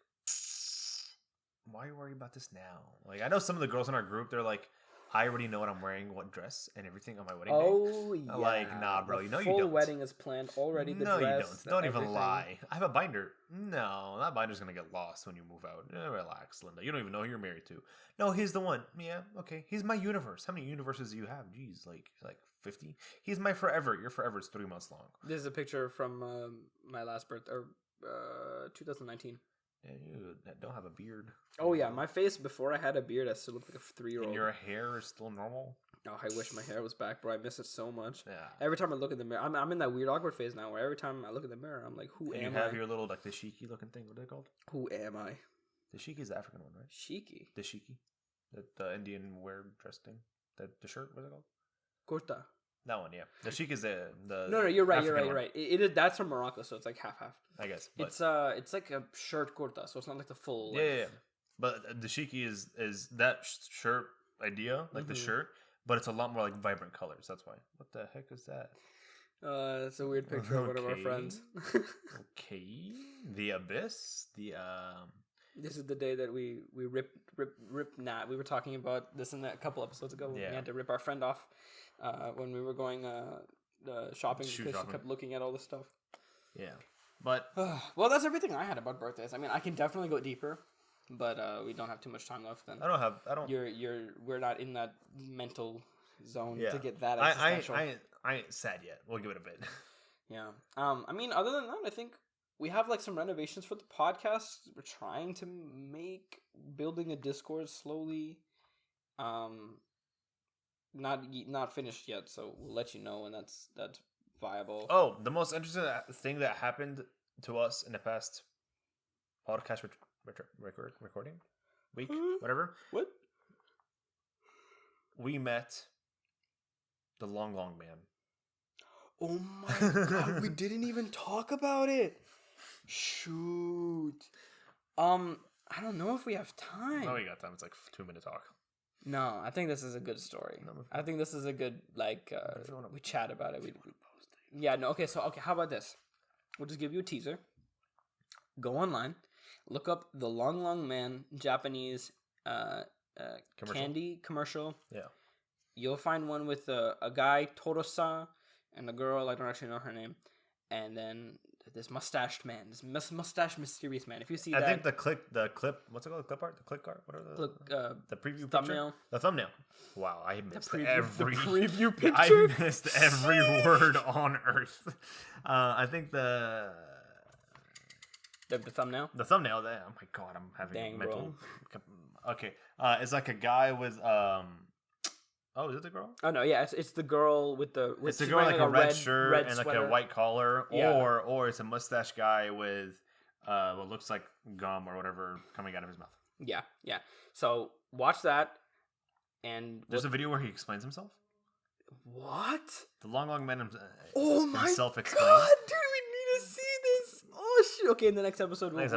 why are you worried about this now? Like, I know some of the girls in our group, they're like, I already know what I'm wearing, what dress, and everything on my wedding day. Oh, yeah. Like, nah, bro, you know you don't. The full wedding is planned already. The no, dress, you don't. Don't even lie. I have a binder. No, that binder's going to get lost when you move out. Relax, Linda. You don't even know who you're married to. No, he's the one. Yeah, okay. He's my universe. How many universes do you have? Jeez, like 50? He's my forever. Your forever is 3 months long. This is a picture from my last birthday, or 2019. Yeah, you don't have a beard. Oh yeah, my face before I had a beard, I still looked like a 3-year-old. And your hair is still normal? Oh, I wish my hair was back, bro. I miss it so much. Yeah. Every time I look in the mirror, I'm in that weird awkward phase now where every time I look in the mirror, I'm like, who am I? You have your little, like, dashiki looking thing. What are they called? Who am I? Dashiki is the African one, right? Shiki. Dashiki. The Indian wear dress thing. The shirt, what's it called? Kurta. That one, yeah. Dashiki is the No, you're right, African you're right. It is, that's from Morocco, so it's like half. I guess. But It's like a shirt kurta, so it's not like the full. Like, yeah. But dashiki is that shirt idea, like the shirt, but it's a lot more like vibrant colors. That's why. What the heck is that? It's a weird picture of one of our friends. Okay. The abyss. This is the day that we rip Nat. We were talking about this in a couple episodes ago. When we had to rip our friend off when we were going shopping because she kept looking at all this stuff. Yeah. But well, that's everything I had about birthdays. I mean, I can definitely go deeper, but we don't have too much time left. Then I don't. We're not in that mental zone Yeah. to get that existential. I ain't sad yet. We'll give it a bit. Yeah. I mean, other than that, I think we have like some renovations for the podcast. We're trying to building a Discord slowly. Not finished yet, so we'll let you know when that's viable. Oh, the most interesting thing that happened to us in the past podcast recording week, whatever. What? We met the Long Man. Oh my god, we didn't even talk about it. Shoot. I don't know if we have time. No, we got time. It's like 2-minute talk. No, I think this is a good story. I think this is a good we chat about it. Yeah, no, okay, how about this? We'll just give you a teaser. Go online, look up the Long Man Japanese candy commercial. Yeah. You'll find one with a guy, Toro-san, and a girl, I don't actually know her name, and then this mustached man, this mustached mysterious man. If you see I think the clip, what's it called? The clip art? The click art? Whatever. The preview thumbnail. Picture? The thumbnail. Wow, I missed the every preview picture. I missed every word on earth. I think the thumbnail. The thumbnail. There. Oh my god, I'm having mental. Bro. Okay. It's like a guy with Oh, is it the girl? Oh no, yeah, it's the girl with the. It's the girl like a red shirt and sweater. like a white collar, yeah. or it's a mustache guy with what looks like gum or whatever coming out of his mouth. Yeah. So watch that, and there's a video where he explains himself. What? The Long Man oh my himself god, explains. dude, we need to see this. Oh shit. Okay, in the next episode, we'll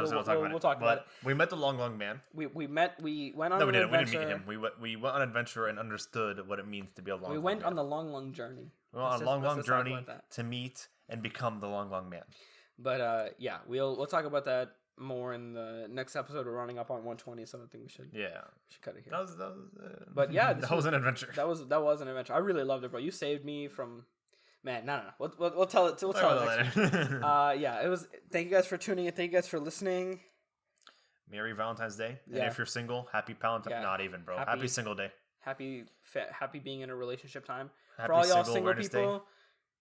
talk about it. We met the Long Man. We went on an adventure. We didn't meet him. We went on an adventure and understood what it means to be a Long Man. We went on the long journey. We went on a long journey to meet and become the Long Man. But yeah, we'll talk about that more in the next episode. We're running up on 120, so I think we should cut it here. But yeah, that was an adventure. That was an adventure. I really loved it, bro. You saved me from. Man, no. We'll tell it. We'll tell it later. Yeah, it was. Thank you guys for tuning in. Thank you guys for listening. Merry Valentine's Day, and if you're single, happy Valentine's. Not even, bro. Happy single day. Happy being in a relationship time. Happy for all y'all single people, day.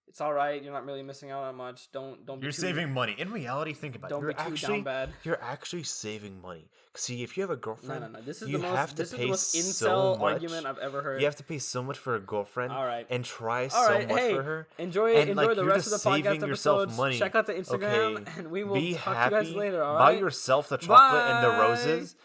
It's all right. You're not really missing out on much. Don't. You're saving money. In reality, think about it. Don't be too down bad. You're actually saving money. See, if you have a girlfriend, no. This is the most incel argument I've ever heard. You have to pay so much for a girlfriend. All right. And try so much for her. Enjoy the rest of the podcast episodes. Money. Check out the Instagram, and we will talk to you guys later. All right. Buy yourself the chocolate and the roses.